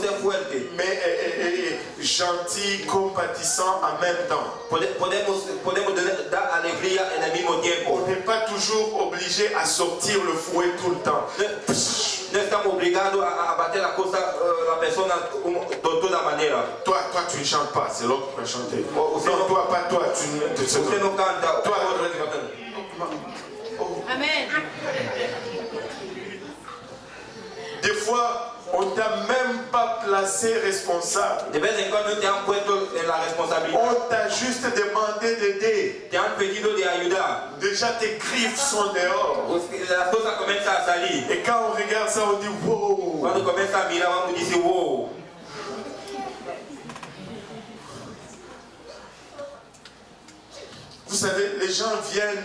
ser fuertes. mais gentil, compatissant en même temps. Podemos dar alegría en el mismo tiempo. On n'est pas toujours obligé à sortir le fouet tout le temps. No estamos obligados a bater la persona de toda manera. Toi, tu ne chantes pas, c'est l'autre qui va chanter. Usted Non, no- toi, pas toi, tu ne te sais Usted no canta. Toi, Amen. des fois, on t'a même pas placé responsable. De vez en cuando te han puesto en la responsabilidad. On t'a juste demandé d'aider. Te han pedido de ayudar. Déjà, tes griffes sont dehors. Las cosas comienzan a salir. Et quand on regarde ça, on dit wow. Cuando comienza a mirar, vamos a decir, wow. Vous savez, les gens viennent,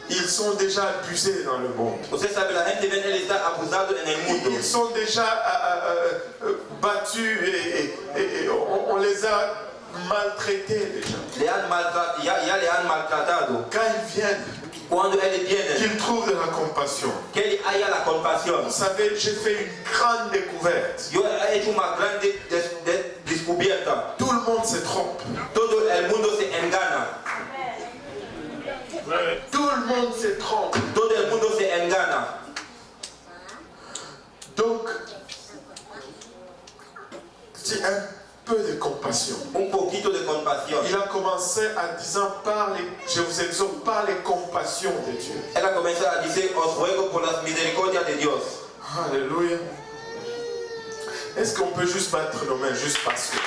ils sont déjà abusés dans le monde. Usted sabe, la gente viene, él está abusado en el mundo. Ils sont déjà battus et on les a maltraités déjà. Ya le han maltratado. Quand ils viennent, Cuando él viene, qu'ils trouvent de la compassion. que haya la compasión. Vous savez, j'ai fait une grande découverte. Yo he hecho una gran descubierta. Tout le monde se trompe. Todo el mundo se engana. Tout le monde se trompe. Todo el mundo se engana. Donc, c'est un peu de compassion. Un poquito de compasión. Il a commencé en disant, je vous exhorte par les compassions de Dieu. Él ha comenzado a decir, os ruego por las misericordias de Dios. Alléluia. Est-ce qu'on peut juste battre nos mains juste parce que?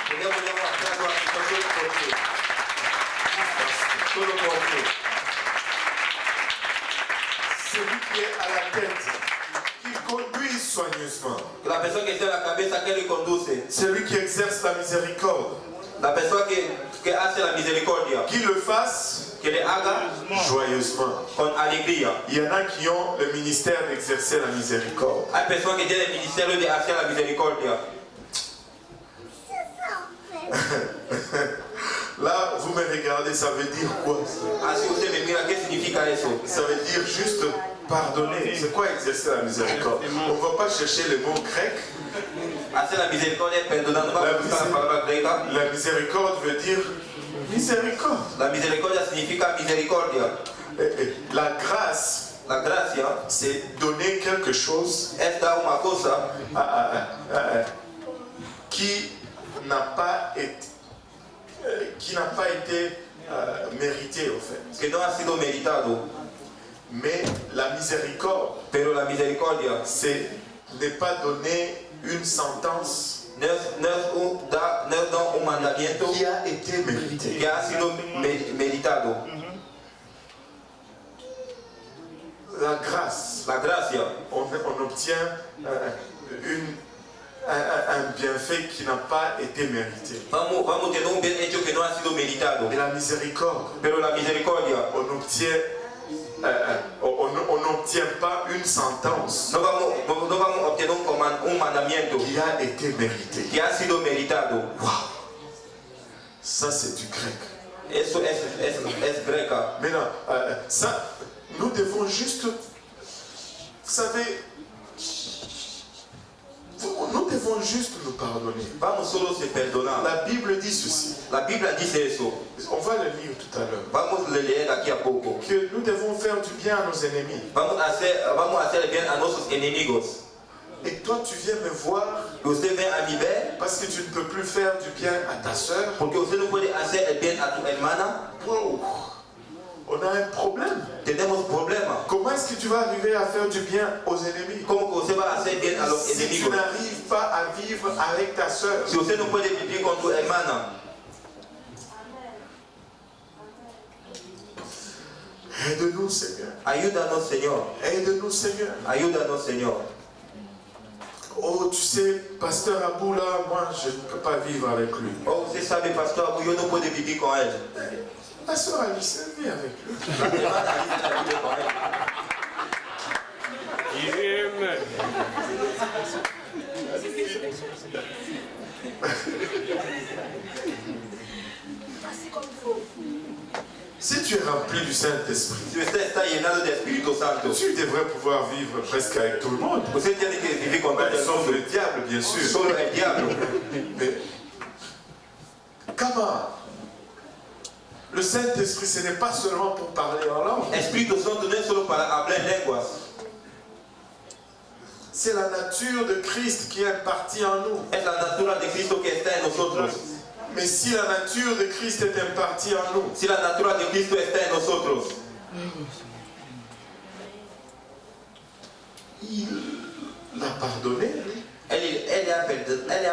Celui qui est à la tête, qui conduit soigneusement. La persona que está en la cabeza que le conduce. Celui qui exerce la miséricorde. La persona que hace la misericordia. Qui le fasse, que le haga joyeusement. Con alegría. Il y en a qui ont le ministère d'exercer la miséricorde. Hay personas que tienen el ministerio de hacer la misericordia. Là, vous me regardez, ça veut dire quoi? Así usted me mira, ¿qué significa eso? Ça veut dire juste pardonner. C'est quoi exercer la miséricorde? On ne va pas chercher le mot grec. Hacer la misericordia es perdonar, no vamos a buscar la palabra griega. La miséricorde veut dire miséricorde. La misericordia significa misericordia. La grâce, la gracia, c'est donner quelque chose es dar una cosa qui n'a pas été mérité en fait. Que no ha sido meritado. Mais la miséricorde, pero la misericordia, c'est ne pas donner une sentence no es un mandamiento qui a été mérité. Que ha sido meritado. La grâce, la gracia, on obtient un bienfait qui n'a pas été mérité. Vamos a tener un bien hecho que no ha sido meritado. Et la miséricorde, pero la misericordia, on n'obtient pas une sentence no vamos a obtener un mandamiento qui a été mérité. Que ha sido meritado. Wow. Ça c'est du grec. Eso es greca. Maintenant, ça, nous devons juste, vous savez, nous devons juste nous pardonner. Vamos solo se perdonar. La Bible dit ceci. La Biblia dice eso. On va le lire tout à l'heure. Vamos a leer aquí a poco. Que nous devons faire du bien à nos ennemis. Vamos a hacer el bien a nuestros enemigos. Et toi, tu viens me voir. Usted vem a mi ver. Parce que tu ne peux plus faire du bien à ta sœur. Porque usted no puede hacer el bien a tu hermana. Wow. On a un problème. Tenemos problema. Comment est-ce que tu vas arriver à faire du bien aux ennemis? Como que usted va a hacer bien a los enemigos? Si tu n'arrives pas à vivre avec ta sœur. Si usted no puede vivir con tu hermana. Aide-nous, Seigneur. Ayúdanos, Señor. Aide-nous, Seigneur. Ayúdanos, Señor. Oh, tu sais, pasteur Abou là, moi je ne peux pas vivre avec lui. Oh, usted sabe, pastor Abou, yo no puedo vivir con él. La sœur Alice, elle vit avec lui. La hermana Alice vive con Si tu es rempli du Saint-Esprit, si usted está llenado de Espíritu Santo, tu devrais pouvoir vivre presque avec tout le monde. Usted tiene que vivir con todo el Sauf mundo. le diable, bien sûr. Solo el diablo. Mais comment? Le Saint-Esprit, ce n'est pas seulement pour parler en langue. Espíritu Santo no es solo para hablar lenguas. C'est la nature de Christ qui est impartie en nous. Es la natura de Cristo que está en nosotros. Mais si la nature de Christ est impartie en nous, Si la natura de Cristo está en nosotros, il l'a pardonné. Él ha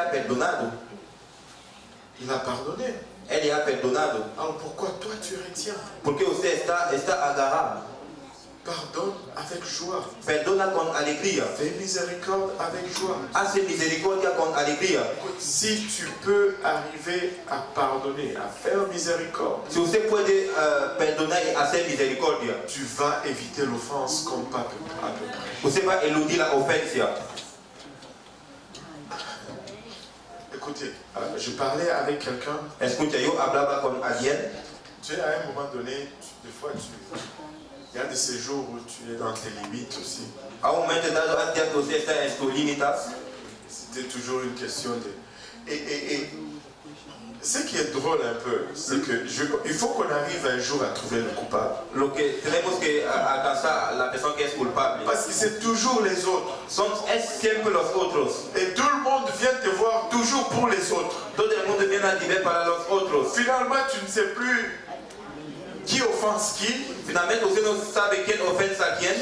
perdonado. Il a pardonné. Él ha perdonado. Alors pourquoi toi tu retiens? Porque usted está agarrado. Pardonne avec joie. Perdona con alegría. Fais miséricorde avec joie. Hace misericordia con alegría. Si tu peux arriver à pardonner, à faire miséricorde, Si usted puede perdonar y hacer misericordia, tu vas éviter l'offense comme pas à peu près. usted va a eludir la ofensa. Écoutez, je parlais avec quelqu'un. Escucha, yo hablaba con alguien. Tu sais, à un moment donné, des fois, il y a de ces jours où tu es dans tes limites aussi. A un momento dado, al día que usted está en sus límites, C'était toujours une question de... Et Ce qui est drôle un peu, c'est que il faut qu'on arrive un jour à trouver le coupable. Tenemos que alcanzar la persona que es culpable. Parce que c'est toujours les autres. Es siempre los otros. Et tout le monde vient te voir toujours pour les autres. Todo el mundo viene a ti ver para los otros. Finalement, tu ne sais plus qui offense qui. Finalmente usted no sabe quién ofensa a quién.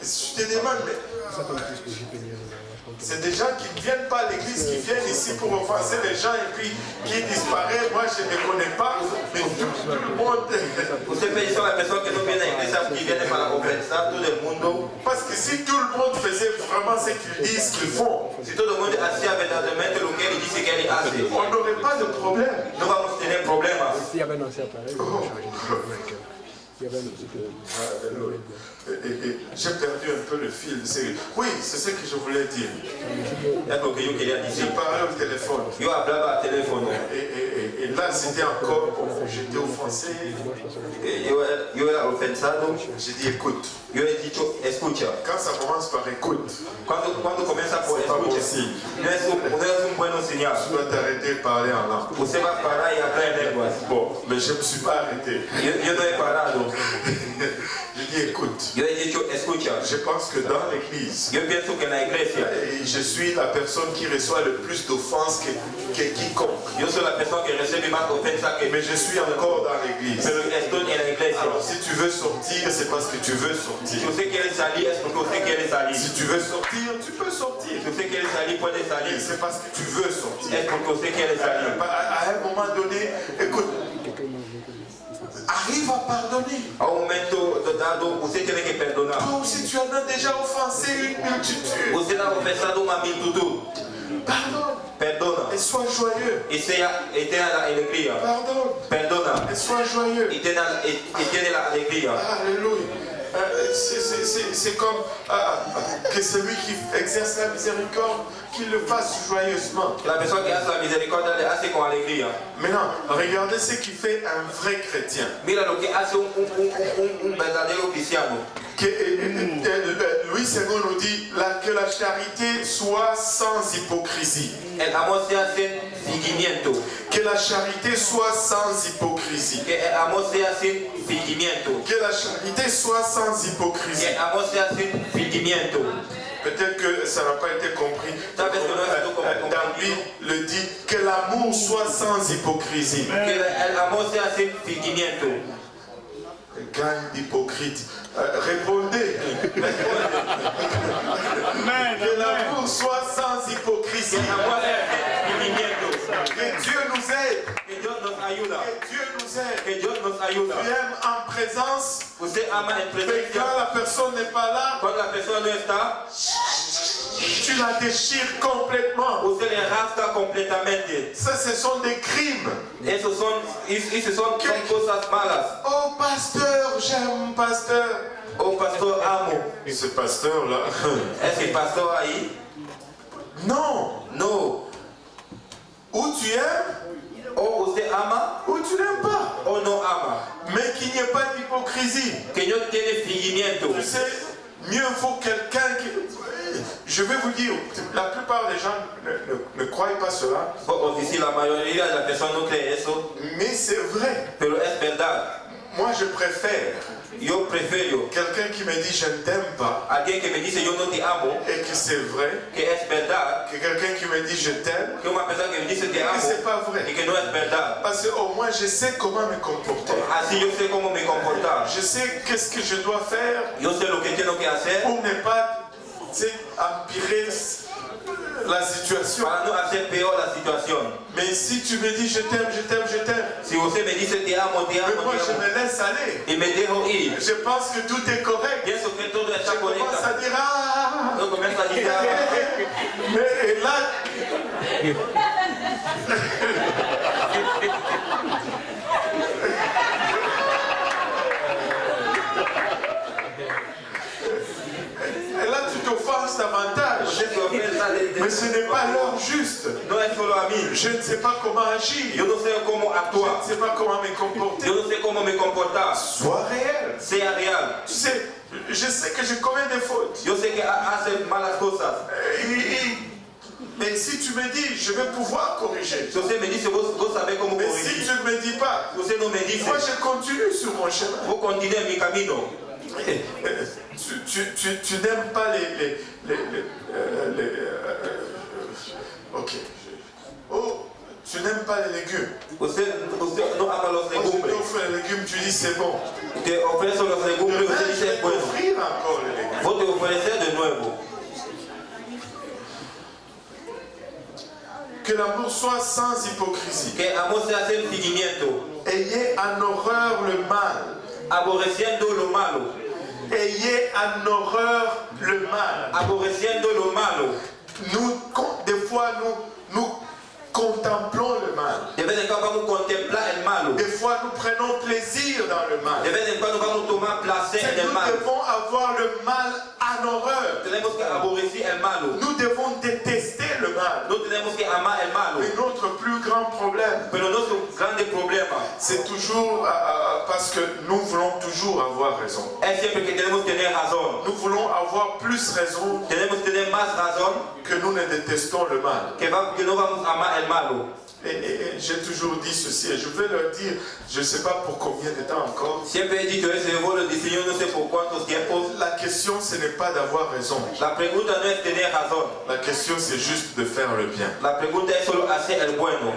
Je te demande, mais c'est des gens qui ne viennent pas à l'église, qui viennent ici pour offenser les gens et puis qui disparaissent. Moi, je ne connais pas, mais tout le monde. Usted pensó la persona que no viene a la iglesia, que viene para ofensar todo el mundo. Parce que si tout le monde faisait vraiment ce qu'ils disent qu'ils font, Si todo el mundo hacía verdaderamente lo que él dice que él hace, on n'aurait pas de problème. no vamos a tener problemas. Il y avait un ancien appareil, il y avait un J'ai perdu un peu le fil. Oui, c'est ce que je voulais dire. Es lo que yo quería J'ai decir. parlé au téléphone. Yo hablaba al teléfono. Et là, c'était encore, j'étais offensé. Yo era ofensado. J'ai dit, écoute. Yo he dicho, escucha. Quand ça commence par écoute, Cuando comienza por c'est pas bon escucha, signe. no es un buen señal. Tu dois t'arrêter de parler en langue. Usted va a parar y hablar en lenguas. Bon, mais je ne me suis pas arrêté. Yo no he parado. J'ai dit, écoute. Yo he dicho, escucha. Je pense que dans l'église, Yo pienso que en la iglesia, je suis la personne qui reçoit le plus d'offenses que quiconque. yo soy la persona que recibe más ofensa que Mais je suis encore dans l'église. pero estoy en la iglesia. Alors, si tu veux sortir, c'est parce que tu veux sortir. Si usted quiere salir, es porque usted quiere salir. Si tu veux sortir, tu peux sortir. Si usted quiere salir, puede salir. C'est parce que tu veux sortir. Es porque usted quiere salir. À un moment donné, écoute, arrive à pardonner. A un momento dado, usted tiene que perdonar. Toi aussi, tu en as déjà offensé une multitude. Usted ha ofensado una multitud. Pardonne Perdona. et sois joyeux. Y tenga la alegría. Pardonne Perdona. et sois joyeux. Y tiene la alegría. Alléluia. C'est comme que celui qui exerce la miséricorde, qu'il le fasse joyeusement. La persona que hace la misericordia le hace con alegría. Maintenant, regardez ce qui fait un vrai chrétien. Mira lo que hace un verdadero cristiano. Louis II nous dit que la charité soit sans hypocrisie. El amor sea sin fingimiento. Que la charité soit sans hypocrisie. Que el amor sea sin fingimiento. Que la charité soit sans Que hypocrisie. el amor sea sin fingimiento. Peut-être que ça n'a pas été compris. Tal vez no es comprendido. David le dit, que l'amour soit sans hypocrisie. Que el amor sea sin fingimiento. Gagne d'hypocrite. Répondez. Que l'amour soit sans hypocrisie. Que el amor sea sin fingimiento. Que Dieu nous aide. Que Dios nos ayuda. Que Dieu nous aide. Que Dios nos ayuda. Tu aimes en présence. Usted ama en Mais presencia. quand la personne n'est pas là, Cuando la persona no está, tu la déchires complètement. usted le rasga completamente. Ça, ce sont des crimes. Esos son cosas malas. Oh, pasteur, j'aime pasteur. Oh, pastor, amo. Ce pasteur-là. Es el pastor ahí. Non. No. Ou tu aimes, O usted ama ou tu n'aimes pas. o no ama. Mais qu'il n'y ait pas d'hypocrisie. Que no tiene fingimiento. Tu sais, mieux vaut quelqu'un qui... Je vais vous dire, la plupart des gens ne croient pas cela. O si la mayoría de las personas no cree eso, Mais c'est vrai. pero es verdad. Moi, je préfère Yo prefiero quelqu'un qui me dit je ne t'aime pas alguien que me dice yo no te amo, et que c'est vrai, que es verdad, que quelqu'un qui me dit je t'aime que una persona que me dice et te que amo c'est pas y vrai. que no es verdad. Parce qu'au moins je sais comment me comporter. Así yo sé cómo me comportar. Je sais qu'est-ce que je dois faire Yo sé lo que tengo que hacer pour ne pas empirer la situation. para no hacer peor la situación. Mais si tu me dis je t'aime, je t'aime, je t'aime, Si usted me dice te amo, mais moi je me laisse aller. y me dejo ir, Je pense que tout est correct. pienso que todo Je está commence correcto. à dire ah. Yo comienzo a decir, Mais et là, et là tu t'offenses davantage. usted se ofensa Mais ce n'est pas l'heure juste. no es solo a mí. Je ne sais pas comment agir. Yo no sé cómo Je actuar. ne sais pas comment me comporter. Yo no sé cómo me comportar. Sois réel. Sea real. Tu sais, je sais que je commets des fautes. Yo sé que hace malas cosas. Mais si tu me dis, je vais pouvoir corriger. Si usted me dice, vos sabés cómo Mais si corregir. tu ne me dis pas, Si usted no me dice, moi je continue sur mon chemin. vos continuez en mi camino. Tu n'aimes pas ok. Oh, tu n'aimes pas les légumes. Usted no ama los Moi je legumbres. t'offre les légumes, tu dis c'est bon. Te ofrezco los legumbres, Demain, usted je dice vais es bueno. t'offrir encore les légumes. Vos te ofrecer de nuevo. Que l'amour soit sans hypocrisie. Que amor sea sin fingimiento. Ayez en horreur le mal. Aborreciendo lo malo. Ayez en horreur le mal. Aborreciendo lo malo. Des fois, nous contemplons le mal. De vez en cuando vamos a contemplar el malo. Des fois, nous prenons plaisir dans le mal. De vez en cuando vamos a tomar placer en el Nous mal. devons avoir le mal en horreur. Tenemos que aborrecer el malo. Nous devons détester le mal. No tenemos que amar el malo. Mais notre plus grand problème, Pero nuestro grande problema c'est toujours parce que nous voulons toujours avoir raison. es siempre que tenemos que tener razón. Nous voulons avoir plus raison Tenemos que tener más razón que nous ne détestons le mal. que no vamos a amar el malo. Et j'ai toujours dit ceci, et je vais leur dire, je ne sais pas pour combien de temps encore. Siempre he dicho eso, yo lo diseño no sé por cuántos tiempos. La question, ce n'est pas d'avoir raison. La pregunta no es tener razón. La question, c'est juste de faire le bien. La pregunta es solo hacer el bueno.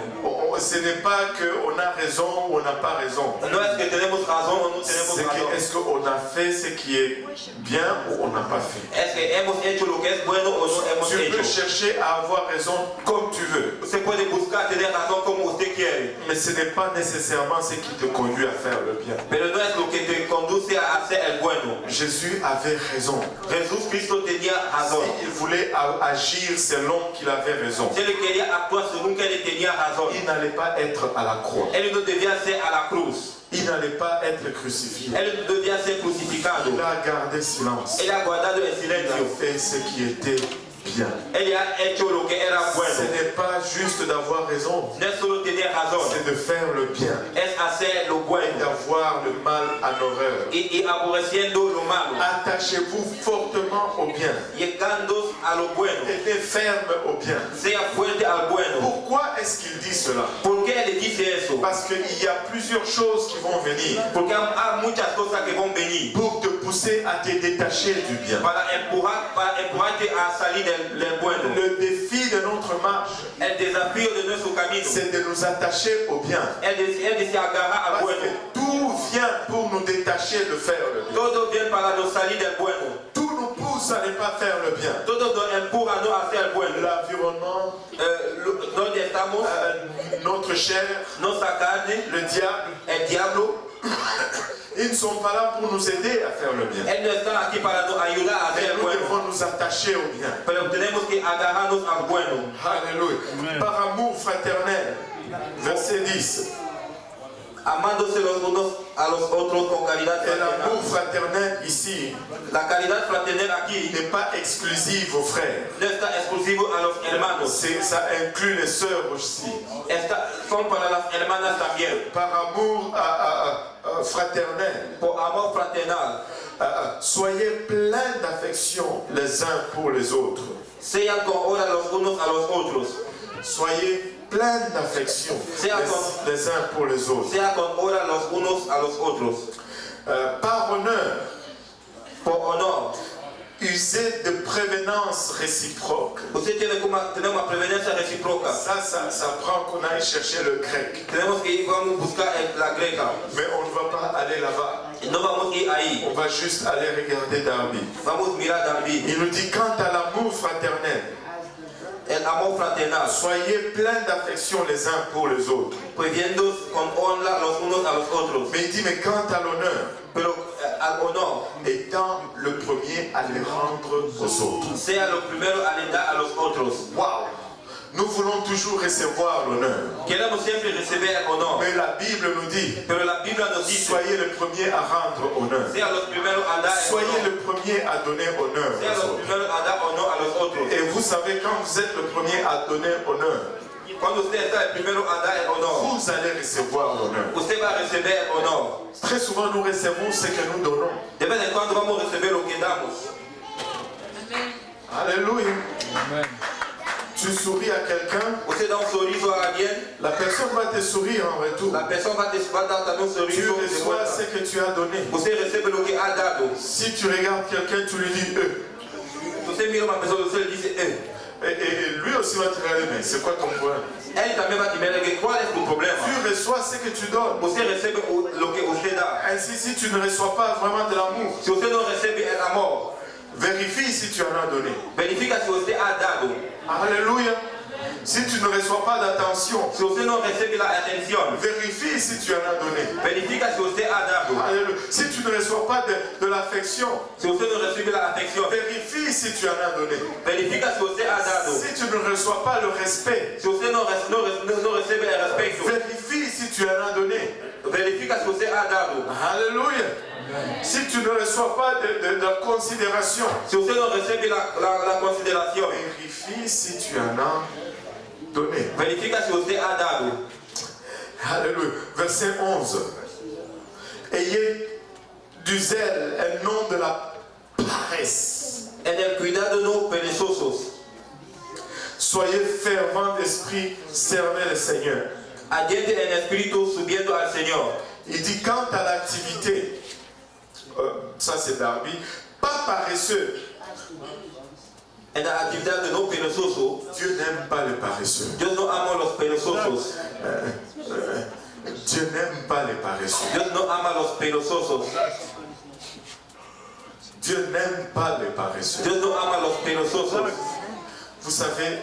Ce n'est pas qu'on a raison ou on n'a pas raison. No es que tenemos razón o no tenemos C'est razón. que est-ce qu'on a fait ce qui est bien ou on n'a pas fait. Es que hemos hecho lo que es bueno o no hemos Tu peux hecho. chercher à avoir raison comme tu veux. Usted puede buscar tener razón como usted quiere. Mais ce n'est pas nécessairement ce qui te conduit à faire le bien. Pero no es lo que te conduce a hacer el bueno. Jésus avait raison. Jesús Cristo tenía razón. S'il voulait agir selon qu'il avait raison, Si él quería actuar según que él tenía razón, il n'allait pas être à la croix. él no debía ser a la cruz. Il n'allait pas être crucifié. Él no debía ser crucificado. Il a gardé silence. Él ha guardado el Il a silencio. fait ce qui était bien. Él ha hecho lo que era Ce bueno. n'est pas juste d'avoir raison, No es solo tener razón, c'est de faire le bien es hacer lo et bueno d'avoir le mal en horreur. y aborreciendo lo malo, Attachez-vous fortement au bien. llegando a lo bueno, Tenez ferme au bien. sea fuerte al bueno. Pourquoi est-ce qu'il dit cela? ¿Por qué él dice eso? Parce qu'il y a plusieurs choses qui vont venir Porque hay muchas cosas que van a venir pour te pousser à te détacher du bien. para empujarte a salir del bueno. Le défi de notre marche, El desafío de nuestro camino c'est de nous attacher au bien. es de se agarrar al Parce bueno. que tout vient pour nous détacher de faire le bien. Todo viene para nos salir del bueno. Tout nous pousse à ne pas faire le bien. Todo nos empuja a no hacer el bueno. L'environnement, Donde estamos, notre chair, nuestra carne, le diable, el diablo, ils ne sont pas là pour nous aider à faire le bien. él no está aquí para nos ayudar a Mais hacer el nous bueno. devons nous attacher au bien. Pero tenemos que agarrarnos al bueno. Alléluia. Par amour fraternel. Verset 10. Amándose los unos a los otros con caridad Et l'amour fraternal. fraternel ici La caridad fraternal aquí n'est pas exclusive aux frères. no está exclusivo a los hermanos. Ça inclut les sœurs aussi. Son para las hermanas también. Par amour fraternel. Por amor fraternal. Soyez pleins d'affection les uns pour les autres. Sean con hora los unos a los otros. Soyez pleins d'affection les uns pour les autres. Sea con hora los unos a los otros. Par honneur, Por honor. usez de prévenance réciproque. Usted tiene tener una preveniencia recíproca. Ça prend qu'on aille chercher le grec. Tenemos que ir, vamos a buscar la greca. Mais on ne va pas aller là-bas. No vamos a ir ahí. On va juste aller regarder Darby. Vamos a mirar David. Il nous dit, quant à l'amour fraternel, El amor fraternal. soyez pleins d'affection les uns pour les autres. Previendo con honra los unos a los otros. Mais il dit, mais quant à l'honneur, Pero al honor, étant le premier à les rendre aux autres. sea lo primero a le dar a los otros. Waouh! Nous voulons toujours recevoir l'honneur. Queremos siempre recibir el honor. Mais la Bible nous dit, Pero la Biblia nos dice, soyez le premier à rendre honneur. sea los primeros a dar el Soyez honor. le premier à donner honneur Sea aux los autres. primeros a dar honor a los otros. Et vous savez, quand vous êtes le premier à donner honneur, Cuando usted está el primero a dar el honor, vous allez recevoir l'honneur. usted va a recibir el honor. Très souvent, nous recevons ce que nous donnons. De vez en cuando vamos a recibir lo que damos. Alléluia. Amen. Tu souris à quelqu'un, Você dá sorriso a alguém, la personne va te sourire en retour. a pessoa vai dar também Tu sorriso de reçois volta. ce que tu as donné. Você recebe o que há dado. Si tu regardes quelqu'un, tu lui dis eux. Você mira uma pessoa, você diz, Et lui aussi va te regarder, mais c'est quoi ton problème? ele também vai te ver qual é o problema. Tu reçois ce que tu donnes. Você recebe o que você dá. Ainsi, si tu ne reçois pas vraiment de l'amour, Se você não recebe amor, vérifie si tu en as donné. verifica se você há dado. Alléluia. Si tu ne reçois pas d'attention, Se você não recebe a atenção, vérifie si tu en as donné. verifica se você há dado. Alléluia. Si tu ne reçois pas de l'affection, Se você não recebe a afeição, vérifie si tu en as donné. verifica se você há dado. Si tu ne reçois pas le respect, Se você não recebe respeito, vérifie si tu en as donné. verifica se você há dado. Alléluia. Si tu ne reçois pas de considération, Se você não recebe a consideração, vérifie si tu en as donné. verifica se você há dado. Alléluia. Verset 11. Ayez du zèle et non de la paresse. En el cuidado no perezosos. Soyez fervents d'esprit, servez le Seigneur. Adiante en espíritu subiendo al Señor. Il dit quant à l'activité, ça c'est Darby, pas paresseux. En la actividad no perezoso, Dieu n'aime pas les paresseux. Dios no ama los perezosos. Dieu n'aime pas les paresseux. Dios no ama los perezosos. Dieu n'aime pas les paresseux. Dios no ama los perezosos. Vous savez,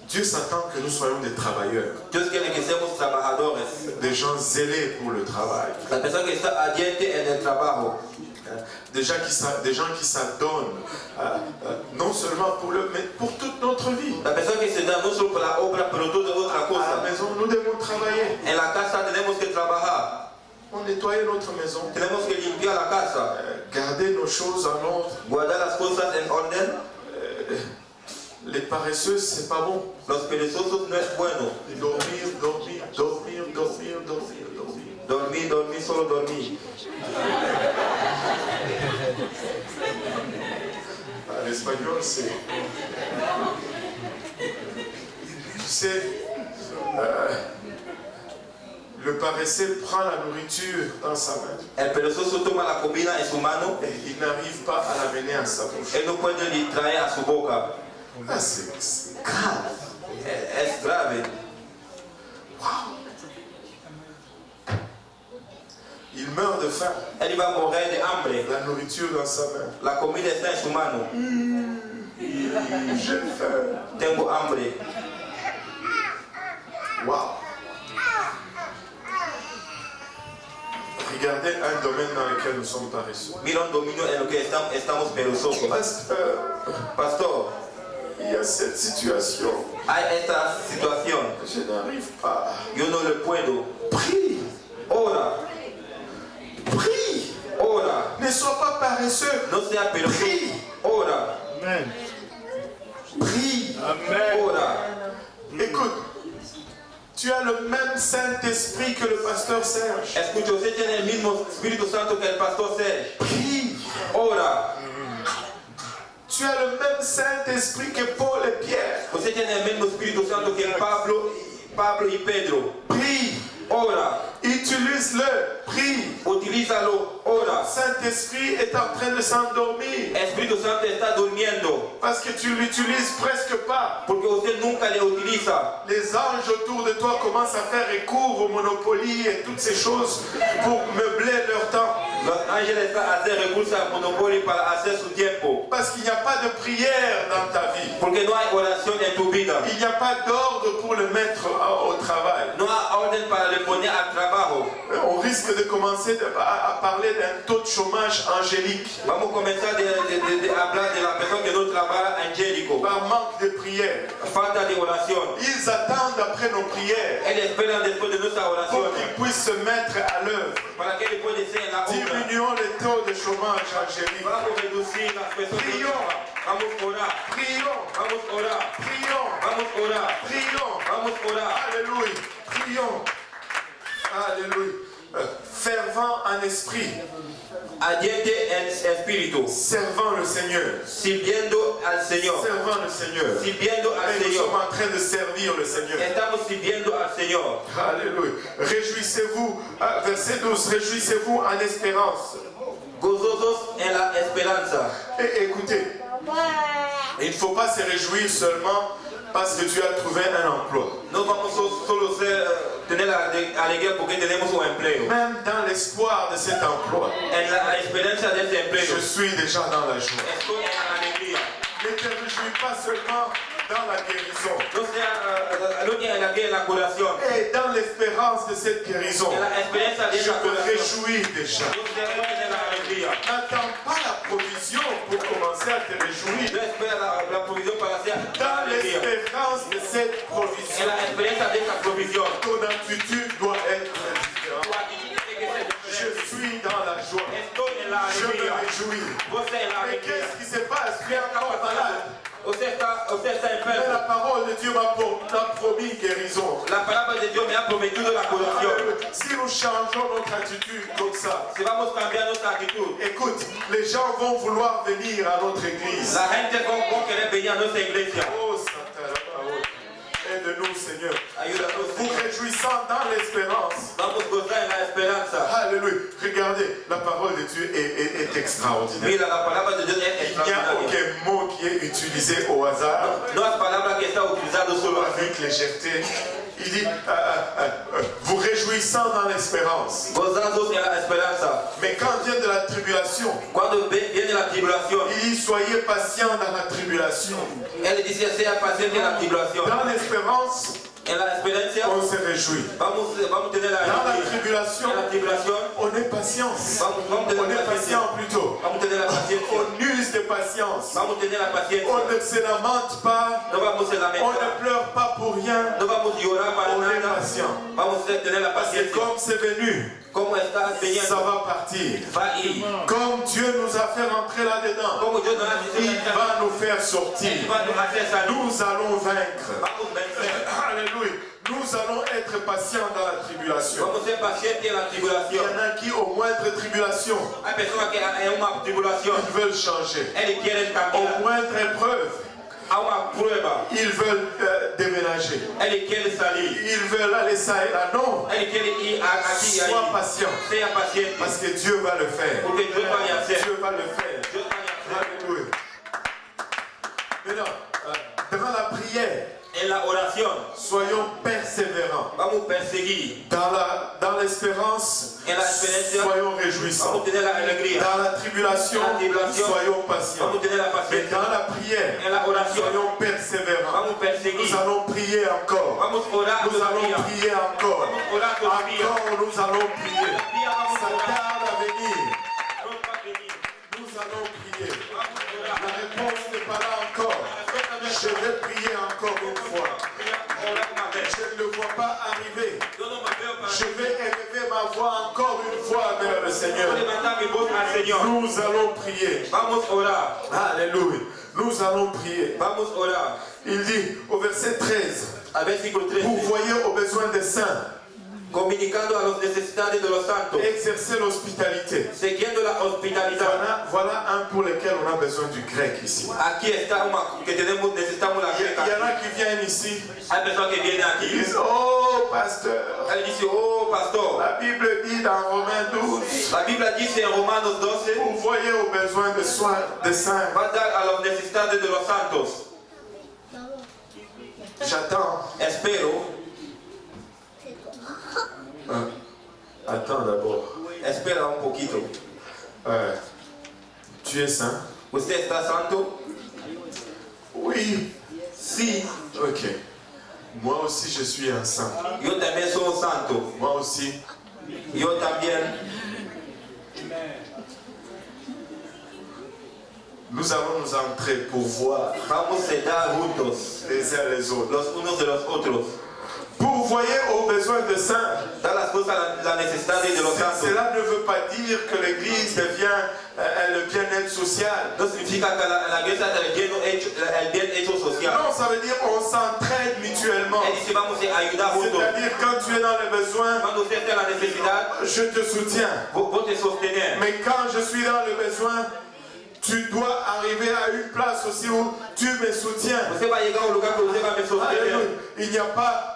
Dieu s'attend que nous soyons des travailleurs, Dios quiere que seamos trabajadores. des gens zélés pour le travail, La persona que está adiante en el trabajo. des gens qui s'adonnent, non seulement pour le, mais pour toute notre vie. La persona que se da no solo por la obra, pero toda otra À la cosa. maison, nous devons travailler. En la casa tenemos que trabajar. On nettoie notre maison, Tenemos que limpiar la casa. garder nos choses en ordre. Guardar las cosas en orden. Les paresseux, c'est pas bon. Los perezosos no es bueno. Dormir, dormir, dormir, dormir, dormir, dormir. Dormir, dormir, solo dormir. L'espagnol, c'est... Tu sais, le paresseux prend la nourriture dans sa main El perezoso toma la comida en su mano. et il n'arrive pas à l'amener à sa bouche. Él no puede ni traer a su boca. Ah, c'est grave. Es grave. Il meurt de faim. Él va a morir de hambre. La nourriture dans sa main. La comida está en su mano. J'ai faim. Tengo hambre. Wow. Regardez un domaine dans lequel nous sommes paresseux. Mira un dominio en lo que estamos perezosos. Pastor, Il y a cette situation. hay esta situación. Je n'arrive pas. Yo no le puedo. Prie. Ora, Prie. ora. Ne sois pas paresseux. No sea perezoso. Prie. Ora, Amen. Prie. Amen. ora. Écoute, tu as le même Saint-Esprit que le pasteur Serge. Escucha, usted tiene el mismo Espíritu Santo que el pastor Serge. Prie. Ora. Tu as le même Saint-Esprit que Paul et Pierre. Usted tiene el mismo Espíritu Santo que Pablo y Pedro. Prie. Ora. Utilise-le. Prie. Utilízalo. Ora. Saint-Esprit est en train de s'endormir. Espíritu Santo está durmiendo. Parce que tu l'utilises presque pas. Porque usted nunca le utiliza. Les anges autour de toi commencent à faire recours au Monopoly et toutes ces choses pour meubler leur temps. Los ángeles están haciendo recursos al monopolio para hacer su tiempo. Parce qu'il n'y a pas de prière dans ta vie. Porque no hay oración en tu vida. Il n'y a pas d'ordre pour le mettre au travail. No hay orden para le poner al trabajo. On risque de commencer à parler d'un taux de chômage angélique. Vamos a comenzar de hablar de la persona que no trabaja angélico. Par manque de prière. Falta de oración. Ils attendent après nos prières Ellos esperan después de nuestra pour oración qu'ils puissent se mettre à l'œuvre. para que él pueda ser en la obra. Diminuons les taux de chômage angélique. Vamos a reducir las personas que no trabajan. Vamos a orar. Prions, Vamos a orar. prions, Vamos a orar. prions. Vamos a orar. Alléluia. Prions. Alléluia. fervent en esprit, ardiente en espíritu, servant le Seigneur. sirviendo al Señor, Servant le Seigneur. sirviendo al Et nous Señor. sommes en train de servir le Seigneur. Estamos sirviendo al Señor. Alléluia. Réjouissez-vous, verset 12, réjouissez-vous en espérance. Gozosos en la esperanza. Et écoutez, il ne faut pas se réjouir seulement parce que tu as trouvé un emploi. No vamos solo tener alegría porque tenemos un empleo. Même dans l'espoir de cet emploi, En la esperanza de ese empleo, je suis déjà dans la joie. estoy en la alegría. Ne te réjouis pas seulement dans la guérison. No sea no tiene alegría en la curación. Et dans l'espérance de cette guérison, En la esperanza de je esa me curación. réjouis déjà. No sea no tiene la alegría. N'attends pas la provision pour commencer à te réjouir. No espera la provisión para hacer la Dans alegría. l'espérance de cette En provision, la esperanza de esa provisión. ton attitude doit être Tu différente. actitud tiene que ser Je diferente. suis dans la joie. Estoy en la Je me alegría. réjouis. Vos en la Mais alegría. qu'est-ce qui se passe? Tu es encore malade. Usted está Mais enfermo. la parole de Dieu m'a promis guérison. La palabra de Dios me ha prometido la curación. Si nous changeons notre attitude comme ça, Si vamos a cambiar nuestra actitud, écoute, les gens vont vouloir venir à notre église. la gente va a querer venir a nuestra iglesia. Oh, Satan, la parole. Aide-nous, Seigneur. Ayúdanos, Vous Señor. réjouissant dans l'espérance. Vamos a gozar en la esperanza. Alléluia. Regardez, la parole de Dieu est extraordinaire. Mira, la palabra de Dios es Il n'y a extraordinaria. aucun mot qui est utilisé au hasard No es palabra que está utilizando solo así. avec légèreté. Il dit, vous réjouissant dans l'espérance. Gozados en la esperanza. Mais quand vient de la tribulation, Cuando viene la tribulación, il dit, soyez patients dans la tribulation. Él dice, sea paciente en la tribulación. Dans l'espérance, En la esperanza, on se réjouit. vamos a tener la Dans la alegría. tribulation, En la tribulación, on est patience. vamos a tener On la est paciencia. patient plutôt. Vamos a tener la paciencia. On use de patience. Vamos a tener la paciencia. On ne se lamente pas. No vamos a On lamentar. ne pleure pas pour rien. No vamos a llorar para On est nada. patient. Vamos a tener la Parce que paciencia. comme c'est venu, Como estás ça veniendo, va partir. va a ir. Comme Dieu nous a fait rentrer là-dedans, Como Dios nos ha il dicho, va nous faire sortir. Él va a hacer salud. Nous allons vaincre. Vamos a vencer. Alléluia. Nous allons être patients dans la tribulation. Vamos a ser pacientes en la Il y tribulación. en a qui, au moindre tribulation, Hay personas que en una tribulación, ils veulent changer. Él quiere Au cambiar. moindre épreuve, A una prueba, ils veulent déménager. Él quiere salir. Ils veulent aller ça et là. Non. Él quiere ir aquí y Sois allí. patient. Sea paciente. Parce que Dieu va le faire. Porque Dios va a hacer. Dieu va le faire. Dios va a hacer. Alléluia. Maintenant, dans la prière, En la oración, soyons persévérants. vamos a perseguir. Dans l'espérance, En la esperanza, soyons vamos réjouissants. a tener la alegría. Dans la tribulation, En la tribulación, soyons patients. Vamos a tener la Mais paciencia. dans la prière, En la oración, soyons persévérants. vamos a perseguir. Nous allons prier encore. Vamos a orar Nous allons todavía. prier encore. Vamos a orar todavía. Encore, nous allons prier. Todavía vamos Ça a orar. tarde à venir. No va a venir. Nous allons prier. Vamos a La orar. réponse n'est pas là encore. Je vais prier encore une fois. Je ne le vois pas arriver. Yo no me veo para Je vais élever ma voix encore une fois vers le Seigneur. Voy a levantar mi voz al Señor. Nous allons prier. Vamos a orar. Alléluia. Nous allons prier. Vamos a orar. Il dit au verset 13, Al versículo 13. vous voyez aux besoins des saints, Comunicando a los necesitados de los santos. exercer l'hospitalité. Siguiendo la hospitalidad. Voilà un pour lequel on a besoin du grec ici. Aquí está una que necesitamos la Il y greca. en a qui viennent ici, Hay personas que vienen ils aquí. disent, oh pasteur, Él dice, oh pastor. la Bible dit dans Romains 12, La Biblia dice en Romanos 12. vous voyez aux besoins de soins des saints. Va a dar a los necesitados de los santos. J'attends. Espero. Attends d'abord. Espera un poquito. Tu es saint? ¿Usted está santo? Oui. Sí. Ok. Moi aussi je suis un saint. Yo también soy un santo. Moi aussi. Yo también. Nous allons nous entrer pour voir Vamos a dar juntos les uns les autres. los unos de los otros. Pour voyer aux besoins de saints. Dar las cosas a la necesidad de los santos. Cela ne veut pas dire que l'église devient le bien-être social. No significa que la iglesia el bien hecho social. Non, ça veut dire on s'entraide mutuellement. Él dice vamos a ayudar juntos. C'est-à-dire quand tu es dans les besoins, Cuando usted esté en la necesidad, je te soutiens. vos te sostener. Mais quand je suis dans le besoin, tu dois arriver à une place aussi où tu me soutiens. Usted va a llegar a un lugar que usted va a me sostener. Alléluia. Il n'y a pas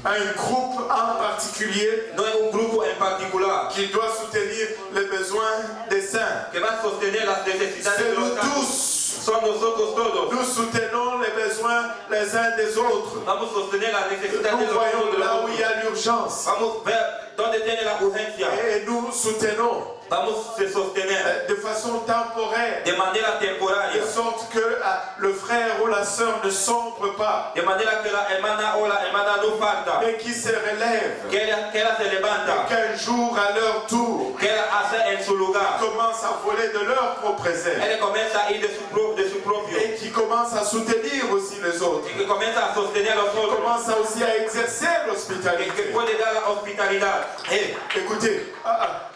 un groupe en particulier No hay un grupo en particular qui doit soutenir les besoins des saints. que va a sostener las necesidades C'est de los nous santos. tous. Son nosotros todos. Nous soutenons les besoins les uns des autres. Vamos a sostener la necesidad de Nous los voyons unos de là los où il y otros. a l'urgence. Vamos a ver dónde tiene la urgencia. Et nous soutenons Vamos a sostener de façon temporaire. de manera temporaria. De sorte que le frère ou la sœur ne sombre pas. De manera que la hermana o la hermana no falta. Mais qui se relève. Que ella se levanta. Et qu'un jour à leur tour. Que ella hace en su lugar. Commencent à voler de leur propre aile. Elle comienza a ir de su propio. Et qui commencent à soutenir aussi les autres. Y que comienza a sostener a los Qui otros. commencent aussi à exercer Y que l'hospitalité. puede dar la hospitalidad. Écoutez,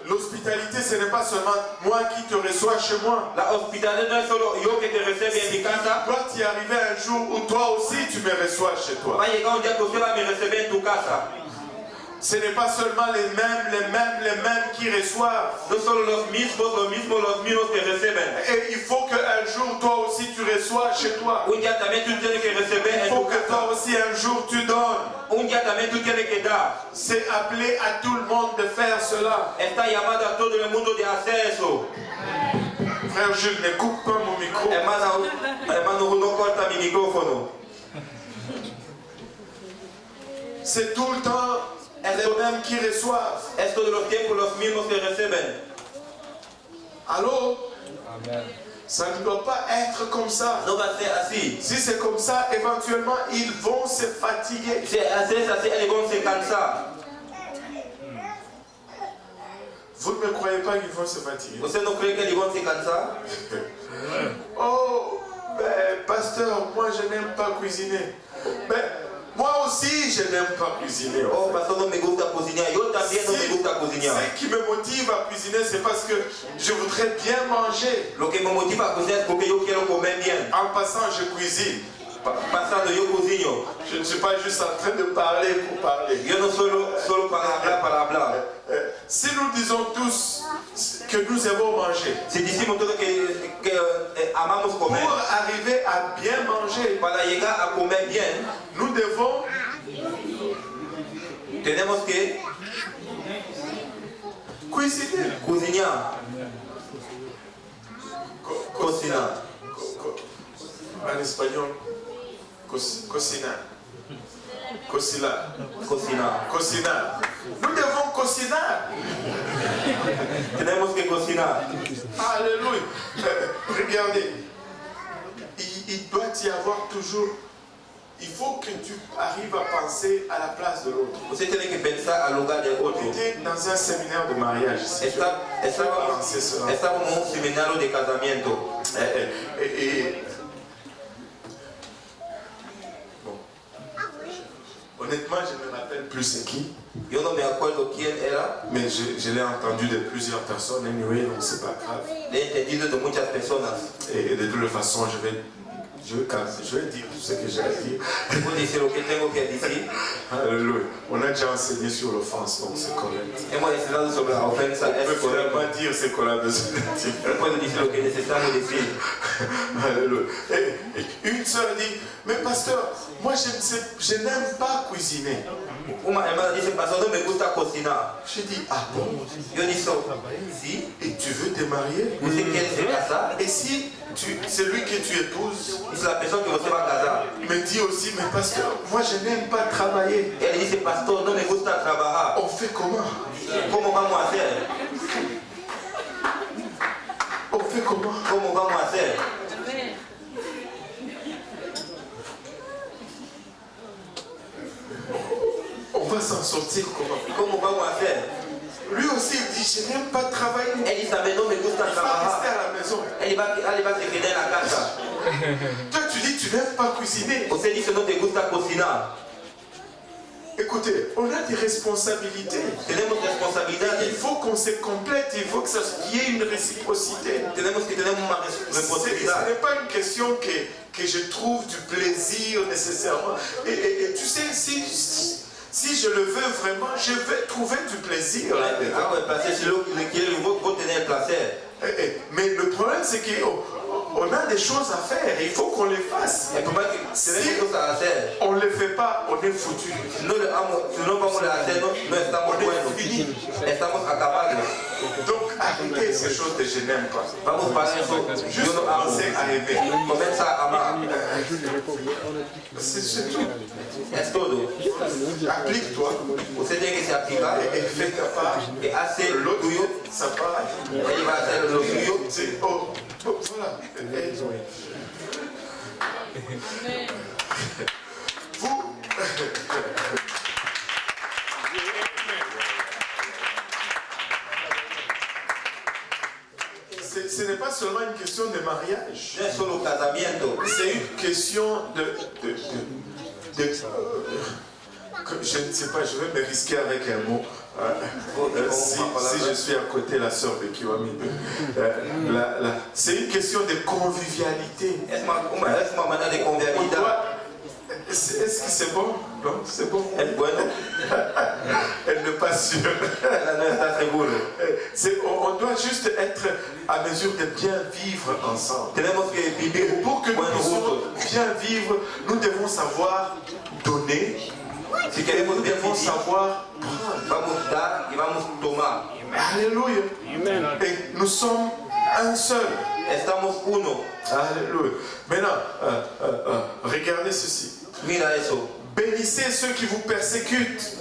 l'hospitalité ce n'est pas seulement moi qui te reçois chez moi. La hospitalidad no es solo yo que te recibe en mi casa. Doit y arriver un jour où toi aussi tu me reçois chez toi. Va a llegar un día que usted va a me recibir en tu casa. Ce n'est pas seulement les mêmes qui reçoivent. No solo los mismos que reciben. Et il faut qu'un jour toi aussi tu reçois chez toi. Un día también tú tienes que recibir Il en faut tu que toi casa. aussi un jour tu donnes. Un día también tú tienes que dar. C'est appelé à tout le monde de faire cela. Está llamado a todo el mundo de hacer eso. Frère Jules, ne coupe pas mon micro. Hermano, no corta mi micrófono. C'est tout le temps les mêmes qui reçoivent. Es todos los tiempos los mismos que reciben. Allô? Amen. Ça ne doit pas être comme ça. No va a ser así. Si c'est comme ça, éventuellement, ils vont se fatiguer. Si es así, ellos van a se cansar. Vous ne me croyez pas qu'ils vont se fatiguer? ¿Usted no cree que ellos van a se cansar? Oh, ben, pasteur, moi je n'aime pas cuisiner. Ben, moi aussi je n'aime pas cuisiner. Oh, pastor, no me gusta cocinar. Yo también no me gusta cocinar. Ce qui me motive à cuisiner, c'est parce que je voudrais bien manger. Lo que me motiva a cocinar es porque yo quiero comer bien. En passant, je cuisine. Pasando, yo cocino. Je ne suis pas juste en train de parler pour parler. Yo no solo para hablar. Si nous disons tous que nous aimons manger, Si decimos todo que amamos pour comer, arriver à bien manger, para llegar a comer bien, nous devons tenemos que cuisiner. cocinar. Cocinar. En espagnol, cocinar. Cocinar. Cocinar. Cocinar. Nous devons cocinar. Tenemos que cocinar. Alléluia. Regardez, il doit y avoir toujours. Il faut que tu arrives à penser à la place de l'autre. Usted tiene que pensar al lugar del On otro. était dans un séminaire de mariage ici. Estábamos en un seminario de casamiento. Bon. Honnêtement, je ne me rappelle plus c'est qui. Yo no me acuerdo quién era. Mais je l'ai entendu de plusieurs personnes. Anyway, donc c'est pas grave. Le he entendido de muchas personas. Et de toute façon, je vais dire tout ce que j'ai à dire. Puedo decir lo que tengo que decir. Alléluia. On a déjà enseigné sur l'offense, donc c'est correct. Hemos enseñado sobre la ofensa. On peut Es correcto. finalement dire ce qu'on a besoin de dire. Puedo decir lo que necesitamos decir. Alléluia. Et une sœur dit, mais pasteur, moi je n'aime pas cuisiner. Una hermana dice, pastor, no me gusta cocinar. Je dis, ah bon? Yo digo, sí. Et tu veux te marier? ¿Usted quiere se casar? Et si celui que tu épouses Dice la persona que usted va a casar. me dit aussi, mais pasteur, moi je n'aime pas travailler. Él dice, pastor, no me gusta trabajar. On fait comment? ¿Cómo vamos a hacer? On fait comment? ¿Cómo vamos a hacer? On va s'en sortir comment? ¿Cómo vamos a hacer? Lui aussi il dit, je n'aime pas travailler. Él dice, no me gusta Il va rester trabajar. à la maison. Él va a se quedar en la casa. Toi tu dis, tu n'aimes pas cuisiner. Usted dice, no te gusta cocinar. Écoutez, on a des responsabilités. Tenemos responsabilidades. Il faut qu'on se complète, il faut qu'il y ait une réciprocité. Tenemos que tener una Ce responsabilidad. n'est pas une question que je trouve du plaisir nécessairement. Et tu sais, si je le veux vraiment, je vais trouver du plaisir là-dedans. Algo de placer, si lo quiere, vos tener placer. Mais le problème, c'est qu'on a des choses à faire et il faut qu'on les fasse. El problema es que tenemos cosas a hacer. On ne les fait pas, on est foutu. Si no vamos a hacer, no estamos buenos. Estamos acabados. Donc arrêtez ces choses que je n'aime pas. Vamos para eso. Juste Yo no amo. commencer à aimer. Comienza a amar. C'est tout. Es todo. Applique-toi Usted tiene que se aplicar et fais ta part. y hace lo L'autre, tuyo. sa part. Él va a hacer lo suyo. C'est voilà. Vous. Ce n'est pas seulement une question de mariage. No es solo casamiento. C'est une question je ne sais pas, je vais me risquer avec un mot. Si je suis à côté la sœur de Kiwami. C'est une question de convivialité. Es una manera de convivialidad. Est-ce que c'est bon? Non, c'est bon. Es bueno. Elle n'est pas sûre. Ella no está seguro. On doit juste être à mesure de bien vivre ensemble. Tenemos que vivir Et pour que nous buenos puissions juntos. bien vivre, nous devons savoir donner. Si queremos Nous bien devons vivir, savoir prendre. vamos a dar y vamos a tomar. Alléluia. Et nous sommes un seul. Estamos uno. Alléluia. Maintenant, regardez ceci. Mira eso. Bénissez ceux qui vous persécutent.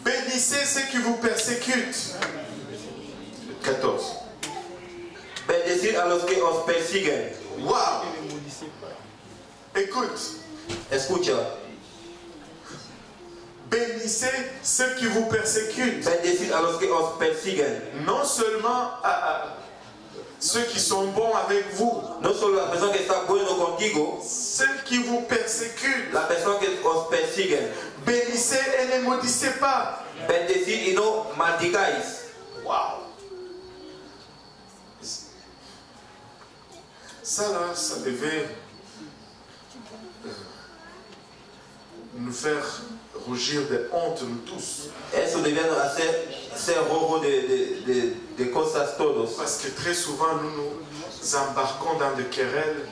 Bénissez ceux qui vous persécutent. 14. Bendecid a los que os persiguen. Waouh. Écoute. Escucha. Bénissez ceux qui vous persécutent. Bendecid a los que os persiguen. Non seulement à ceux qui sont bons avec vous, No solo la persona que está bueno contigo, ceux qui vous persécutent. la persona que os persiguen. Bénissez et ne maudissez pas. Bendecid y no maldigáis. Waouh. Ça là, ça devait nous faire rougir de honte, nous tous. Eso debía ser rojo de cosas todos. Parce que très souvent, nous nous embarquons dans des querelles.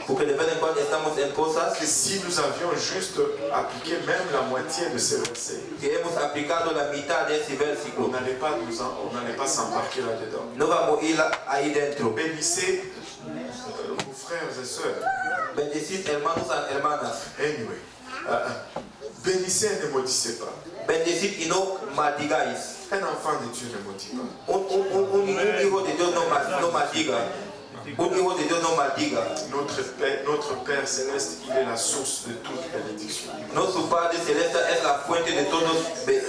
Porque de vez en cuando estamos en cosas Que si nous avions juste appliqué même la moitié de ces versets, que hemos aplicado la mitad de ese on versículo. n'allait pas s'embarquer là-dedans. No vamos a ir ahí dentro. Bénissez vos frères et sœurs. Bendecid hermanos y hermanas. Anyway, bénissez et ne maudissez pas. Bendecid y no maldigáis. Un enfant de Dieu ne maudit pas. Un hijo de Dios no maldiga. Un hijo de Dios no maldiga. Notre Père Céleste, il est la source de toute bénédiction. Nuestro Padre Celeste es la fuente de todas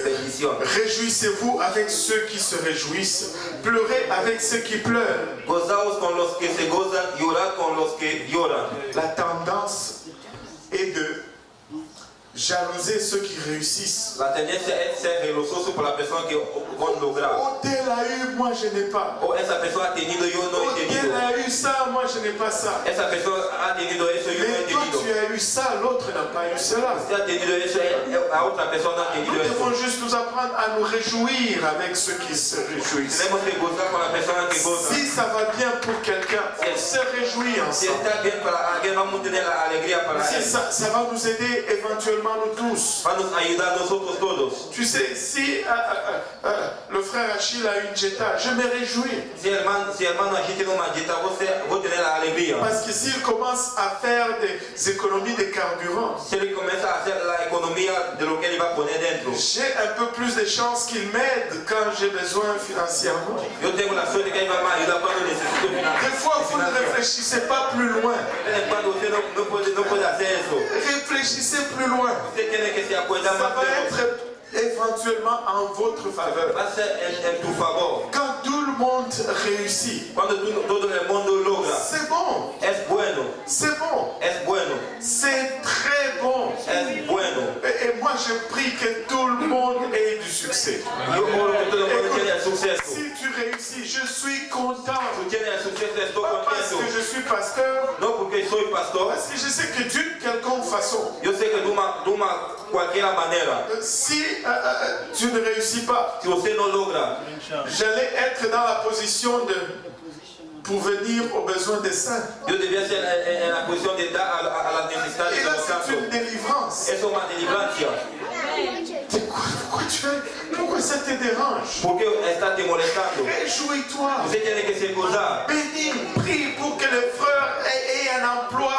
bendiciones. Réjouissez-vous avec ceux qui se réjouissent. Pleurez avec ceux qui pleurent. Gozaos con los que se gozan, llorad con los que lloran. La tendance est de jalouser ceux qui réussissent. La tendencia es ser celoso por la persona que han logrado. Oh, tel a eu, moi je n'ai pas. O esa persona ha tenido, yo no Oh, he tel tenido. a eu ça, moi je n'ai pas ça. Esa persona ha tenido eso, yo no he Mais toi tenido. tu as eu ça, l'autre n'a pas eu cela. Usted ha tenido eso, la otra persona ha Nous tenido devons eso. juste nous apprendre à nous réjouir avec ceux qui se réjouissent. Tenemos que gozar con la persona que goza. Si ça va bien pour quelqu'un, on se réjouit Si ensemble. está bien para alguien, vamos a tener la alegría para Si él. ça va nous aider éventuellement nous tous. Va a ayudar a nosotros todos. Tu sais, si le frère Achille a une Jetta, je me réjouis. Si hermano aquí tiene una dieta, vos tenés la alegría. Parce que s'il commence à faire des économies de carburant, Si él comienza a hacer la economía de lo que él va a poner dentro, j'ai un peu plus de chances qu'il m'aide quand j'ai besoin financièrement. yo tengo la suerte que él va a ayudar cuando necesito Des fois, vous ne réfléchissez pas plus loin. Cuando usted no puede hacer eso, Réfléchissez plus loin. usted tiene que se acuerda Ça más va de eso. être éventuellement en votre faveur. va ser en tu favor. Quand tout le monde réussit, Cuando todo el mundo logra, c'est bon, es bueno, c'est bon, es bueno, c'est très bon. es bueno. Et moi je prie que tout le monde ait du succès. Yo oro que todo el mundo Écoute, tenga el suceso. si tu réussis, je suis content. Tu tienes el suceso, estoy Pas parce contento. que je suis pasteur, No porque soy pastor. parce que je sais que d'une quelconque façon, Yo sé que de una cualquier manera, si tu ne réussis pas, si usted no logra, j'allais être dans la position de pour venir aux besoins des saints. yo debía ser en la posición de dar a las necesidades Et de là, los c'est une santos. délivrance. Eso es una delivencia. Pourquoi ça te dérange? Porque está te molestando. Réjouis-toi. Usted tiene que se gozar. Bénis, prie pour que les frères aient un emploi.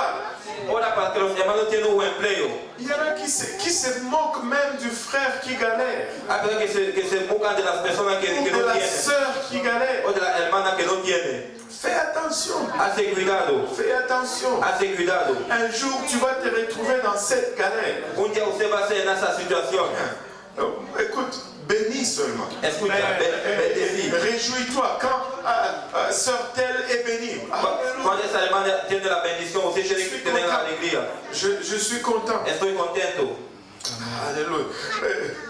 Ora para que los hermanos tengan un empleo. Il y en a qui se moquent même du frère qui galère. Hay personas que se mocan de las personas que Ou de no la tienen. sœur qui galère. O de la hermana que no tiene. Fais attention. Hace cuidado. Fais attention. Hace cuidado. Un jour, tu vas te retrouver dans cette galère. Un día usted va a ser en esa situación. Écoute, bénis seulement. Escucha, bendecir. Réjouis-toi quand sœur telle est bénie. Cuando esa hermana tiene la bendición, usted tiene que tener la alegría. Je suis content. Estoy contento. Alléluia.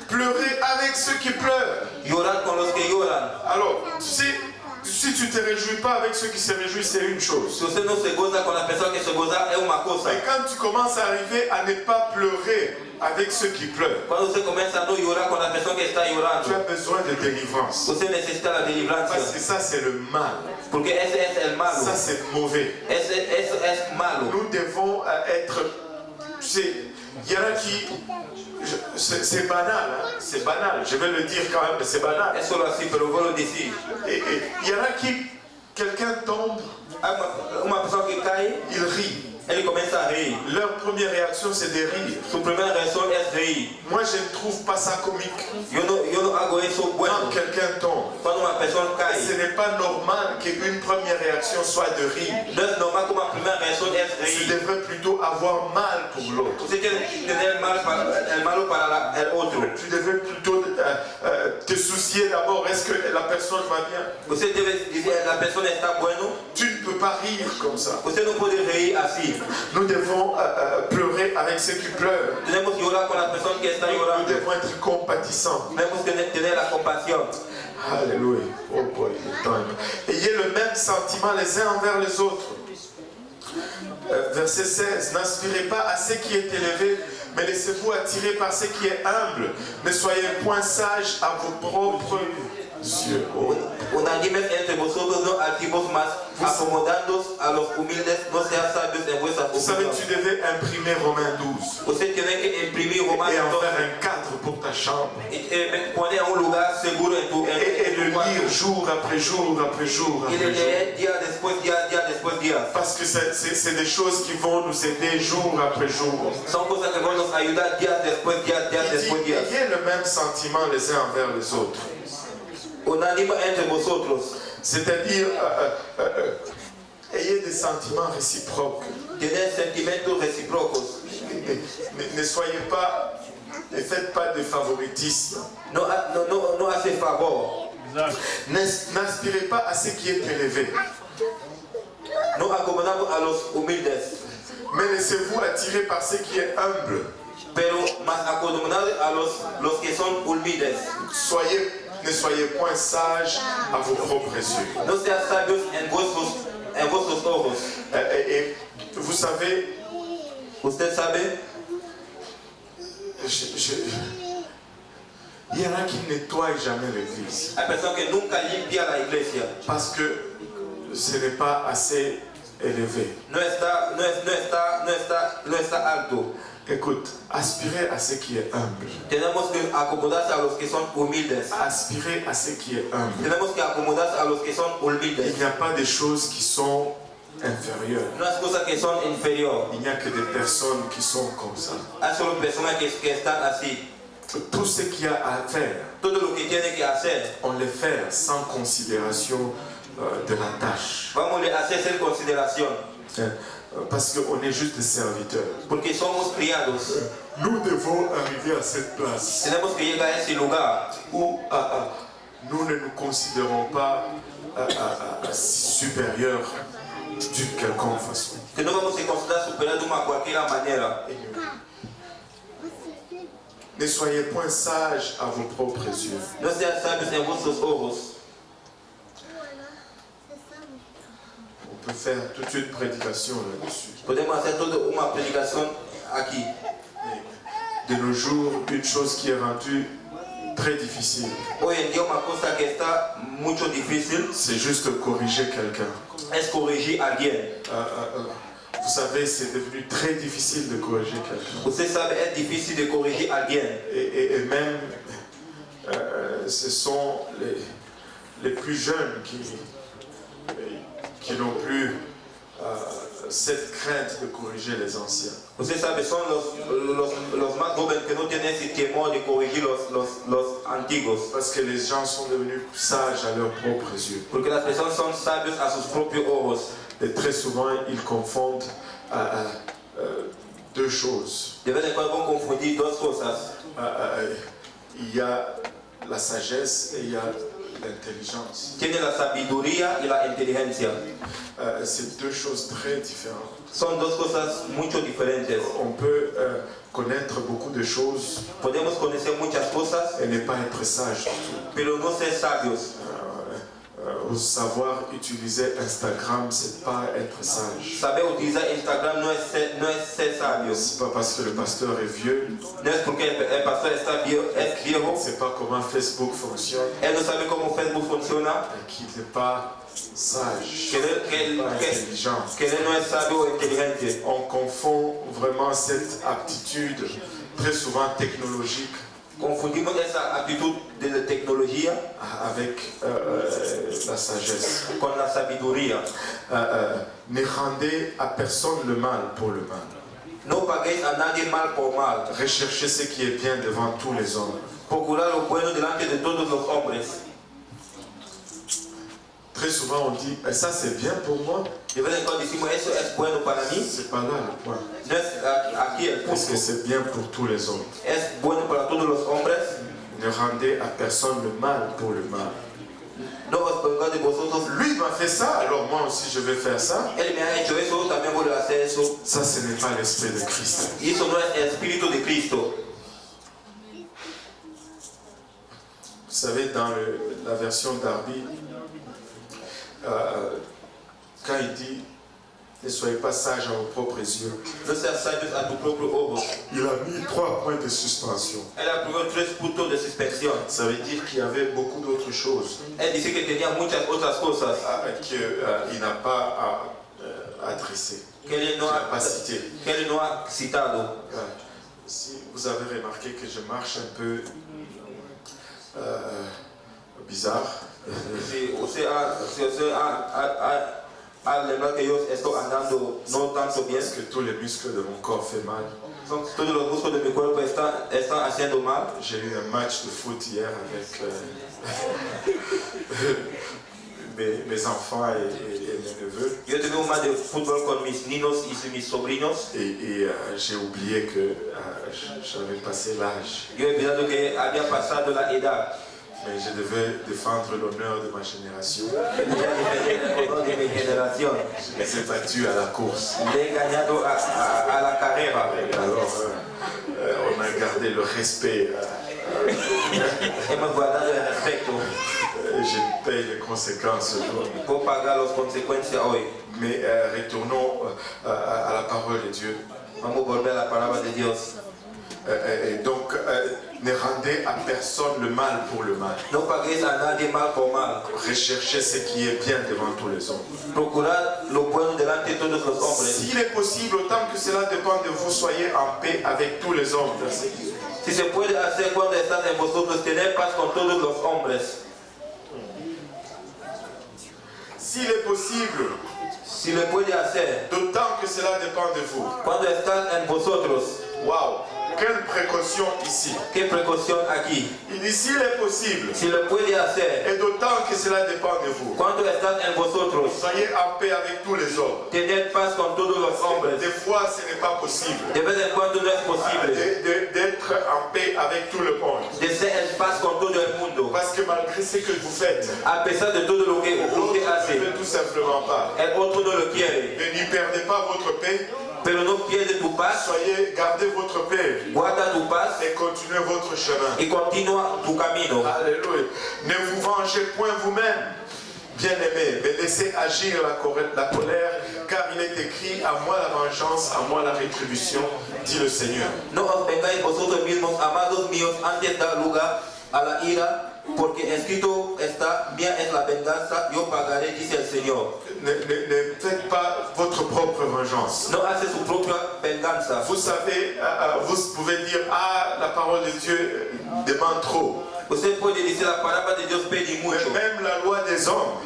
Pleurer avec ceux qui pleurent. Llorar con los que lloran. Alors, si tu ne te réjouis pas avec ceux qui se réjouissent, c'est une chose. Si usted no se goza con la persona que se goza, es una cosa. Mais quand tu commences à arriver à ne pas pleurer avec ceux qui pleurent, Cuando usted comienza a no llorar con la persona que está tu llorando, as besoin de délivrance. usted necesita la Parce que delivencia. ça, c'est le mal. Porque ese es el malo. Ça, c'est mauvais. Eso es malo. Nous devons être... Tu sais, il y en a qui... C'est banal, hein? C'est banal. Je vais le dire quand même, mais c'est banal. Es solo así, pero vuelvo a decir. Et il y en a qui... Quelqu'un tombe, Hay una persona que cae, il rit. él comienza a reír. Leur première réaction, c'est de rire. Su primera reacción es reír. Moi, je ne trouve pas ça comique. Yo no hago eso Quand bueno. quelqu'un tombe, Cuando una persona ce cae, n'est pas normal qu'une première réaction soit de rire. no es normal como la primera reacción es Tu reír. devrais plutôt avoir mal pour l'autre. Usted tiene que tener el malo para el otro. Tu devrais plutôt te soucier d'abord, est-ce que la personne va bien? Usted debe decir, la persona está bueno. Tu ne peux pas rire comme ça. Usted no puede reír así. Nous devons pleurer avec ceux qui pleurent. Tenemos que llorar con la persona que está Nous llorando. devons être compatissants. Tenemos que tener la compasión. Alléluia. Oh boy, le temps est... Ayez le même sentiment les uns envers les autres. Verset 16. N'aspirez pas à ce qui est élevé, mais laissez-vous attirer par ce qui est humble. Ne soyez point sages à vos propres yeux. Oh. Unánimes entre vosotros, no altivos más, acomodándoos a los humildes, no sean sabios en vuestra Vous savez, opinión. tu devais imprimer Romains 12 Usted tiene que imprimir et Romanos en 12 faire un cadre pour ta chambre. y poner un lugar seguro en tu Et le cuarto. lire jour après jour après jour Y après le jour. leer día después día, día después día. Parce que c'est des choses qui vont nous aider jour après jour. Son cosas que van a nos ayudar días después día, días Il dit, después días. ayez le même sentiment les uns envers les autres. Unánime entre vosotros. C'est-à-dire, ayez des sentiments réciproques. Tener sentimientos recíprocos. Ne soyez pas, ne faites pas de favoritisme. No hace favor. N'aspirez pas à ce qui est élevé, No acomodamos a los humildes. mais laissez-vous attirer par ce qui est humble. Pero más acomodamos a los que son humildes. Ne soyez point sages à vos propres yeux. No sean sabios en vuestros ojos. Et vous savez, Usted sabe, il y en a qui ne nettoient jamais l'église hay personas que nunca limpian la iglesia. parce que ce n'est pas assez élevé. No está alto. Écoute, aspirez à ce qui est humble. Tenemos que acomodarse a los que son humildes. Aspirez à ce qui est humble. Tenemos que acomodarse a los que son humildes. Il n'y a pas de choses qui sont inférieures. No es cosas que son inferior. Il n'y a que des personnes qui sont comme ça. Hay solo personas que están así. Tout ce qu'il y a à faire, Todo lo que tiene que hacer, on le fait sans considération de la tâche. vamos a hacer sin consideración. parce qu'on est juste des serviteurs. Porque somos criados. Nous devons arriver à cette place Tenemos que llegar a ese lugar où nous ne nous considérons pas supérieurs d'une quelconque façon. que no vamos a considerar superior de una cualquier manera. Ne soyez point sages à vos propres yeux. No sean sabios en vuestros ojos. On peut faire toute une prédication là-dessus. Podemos hacer toda una predicación aquí. De nos jours, une chose qui est rendue très difficile, Hoy en día una cosa que está mucho difícil c'est juste corriger quelqu'un. es corregir a alguien. Vous savez, c'est devenu très difficile de corriger quelqu'un. Usted sabe, es difícil de corregir a alguien. Et même, ce sont les plus jeunes qui n'ont plus cette crainte de corriger les anciens. Usted sabe, son los más jóvenes que no tienen ese temor de corregir los antiguos. Parce que les gens sont devenus sages à leurs propres yeux. Porque las personas son sabios a sus propios ojos. Et très souvent, ils confondent deux choses. De vez en cuando vão confundir dos cosas. Il y a la sagesse et il y a l'intelligence. Tiene la sabiduría y la inteligencia. C'est deux choses très différentes. Son dos cosas mucho diferentes. On peut connaître beaucoup de choses Podemos conocer muchas cosas, et ne pas être sage du tout. pero no ser sabios. Savoir utiliser Instagram, c'est pas être sage. Saber utilizar Instagram no es ser sabio. C'est pas parce que le pasteur est vieux, No es porque el pastor es viejo. c'est pas comment Facebook fonctionne, Él no sabe cómo Facebook funciona. qu'il n'est pas sage, Que pas intelligent. él no es sabio o inteligente. On confond vraiment cette aptitude très souvent technologique Confundimos esa actitud de la tecnología avec la sagesse. con la sabiduría. Ne rendez à personne le mal pour le mal. No paguéis a nadie mal por mal. Recherchez ce qui est bien devant tous les hommes. Procurar lo bueno delante de todos los hombres. Très souvent on dit, ça c'est bien pour moi. De vez en cuando decimos, eso es bueno para mí. C'est pas là le point. No es aquí el Parce que punto. c'est bien pour tous les hommes. Es bueno para todos los hombres. Ne rendez à personne le mal pour le mal. No os pongáis de vosotros. Lui m'a fait ça, alors moi aussi je vais faire ça. Él me ha hecho eso, también voy a hacer eso. Ça, ce n'est pas l'esprit de Christ. Y eso no es el espíritu de Cristo. Vous savez, dans la version d'Arby, quand il dit ne soyez pas sages à vos propres yeux, No seas sabios a tu propio ojo. il a mis 3 points de suspension. Él aplicó 3 puntos de suspensión. Ça veut dire qu'il y avait beaucoup d'autres choses Él dice que tenía muchas otras cosas qu'il n'a pas adressées, que él qu'il no n'a ha, pas citées. que él no ha citado. Si vous avez remarqué que je marche un peu bizarre, Si usted ha lembrado que yo estoy andando no tanto bien, parce que tous les muscles de mon corps font mal. todos los músculos de mi cuerpo están haciendo mal. J'ai eu un match de foot hier avec mes enfants et mes neveux. Yo tuve un match de fútbol con mis niños y mis sobrinos. Et j'ai oublié que j'avais passé l'âge. Yo he olvidado que había pasado la edad. Mais je devais défendre l'honneur de ma génération. De mi generación. Je les ai battus à la course. Le he engañado a la carrera. Alors, on a gardé le respect. Hemos guardado el respeto. Je paye les conséquences aujourd'hui. Por pagar las consecuencias hoy. Mais retournons à la parole de Dieu. Vamos a volver a la palabra de Dios. Et donc, ne rendez à personne le mal pour le mal. No paguéis a nadie mal por mal. Recherchez ce qui est bien devant tous les hommes. Procurad lo bueno delante de todos los hombres. S'il est possible, autant que cela dépend de vous, soyez en paix avec tous les hommes. Verset 10. Si se puede hacer cuando estás en vosotros, tener paz con todos los hombres. S'il est possible, Si le puede hacer d'autant que cela dépend de vous. cuando estás en vosotros. Waouh! Quelle précaution ici? ¿Qué precaución aquí? Il dit s'il est possible, Si lo puede hacer, et d'autant que cela dépend de vous, cuando estás en vosotros, soyez en paix avec tous les hommes. tened paz con todos los hombres. Des fois, ce n'est pas possible De vez en cuando no es posible d'être en paix avec tout le monde. de ser en paz con todo el mundo. Parce que malgré ce que vous faites, A pesar de todo lo que l'autre usted ne hace, fait tout simplement pas. el otro no lo quiere. Ne n'y perdez pas votre paix. Pero no pierde tu paz, Gardez votre paix guarda tu paz et continuez votre chemin. y continúa tu camino. Alléluia. Ne vous vengez point vous-même, bien-aimés, mais laissez agir la colère, car il est écrit à moi la vengeance, à moi la rétribution, dit le Seigneur. No os vengáis vosotros mismos, amados míos, antes da lugar a la ira, porque escrito está, mía es la venganza, yo pagaré, dice el Señor. Ne faites pas votre propre vengeance. No hace su propia venganza. Vous savez, vous pouvez dire, ah, la parole de Dieu demande trop. Usted puede decir la palabra de Dios pede Mais mucho. même la loi des hommes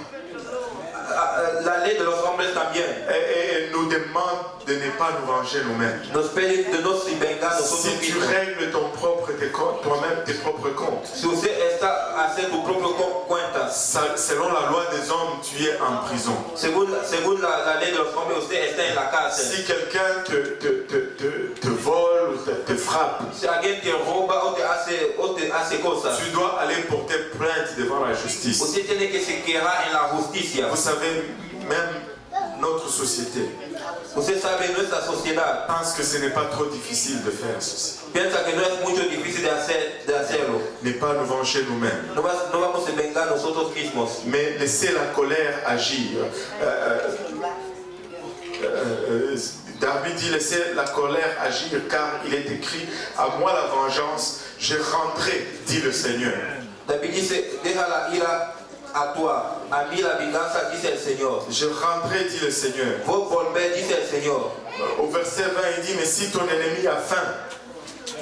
La ley de los hombres también et nous demande de ne pas nous venger nous-mêmes. nos pide de no vengar nosotros Si tu mismos. règles toi-même tes propres comptes, Si usted está haciendo tu propio cuenta, selon la loi des hommes, tu es en prison. según la ley de los hombres, usted está en la cárcel. Si quelqu'un te vole ou te frappe, Si alguien te roba o te hace cosas, tu dois aller porter plainte devant la justice. usted tiene que se quejar en la justicia. Vous savez, même notre société Usted sabe, nuestra sociedad pense que ce n'est pas trop difficile de faire ceci. piensa que no es mucho difícil de hacerlo. Ne pas nous venger nous-mêmes, No vamos a vengar nosotros mismos, mais laisser la colère agir. David dit laissez la colère agir, car il est écrit à moi la vengeance, je rentrerai, dit le Seigneur. David dice, deja la ira actuar, a mí la venganza, dice el Señor. Je rentrerai, dit le Seigneur. Vos volver, dice el Señor. Au verset 20, il dit, mais si ton ennemi a faim,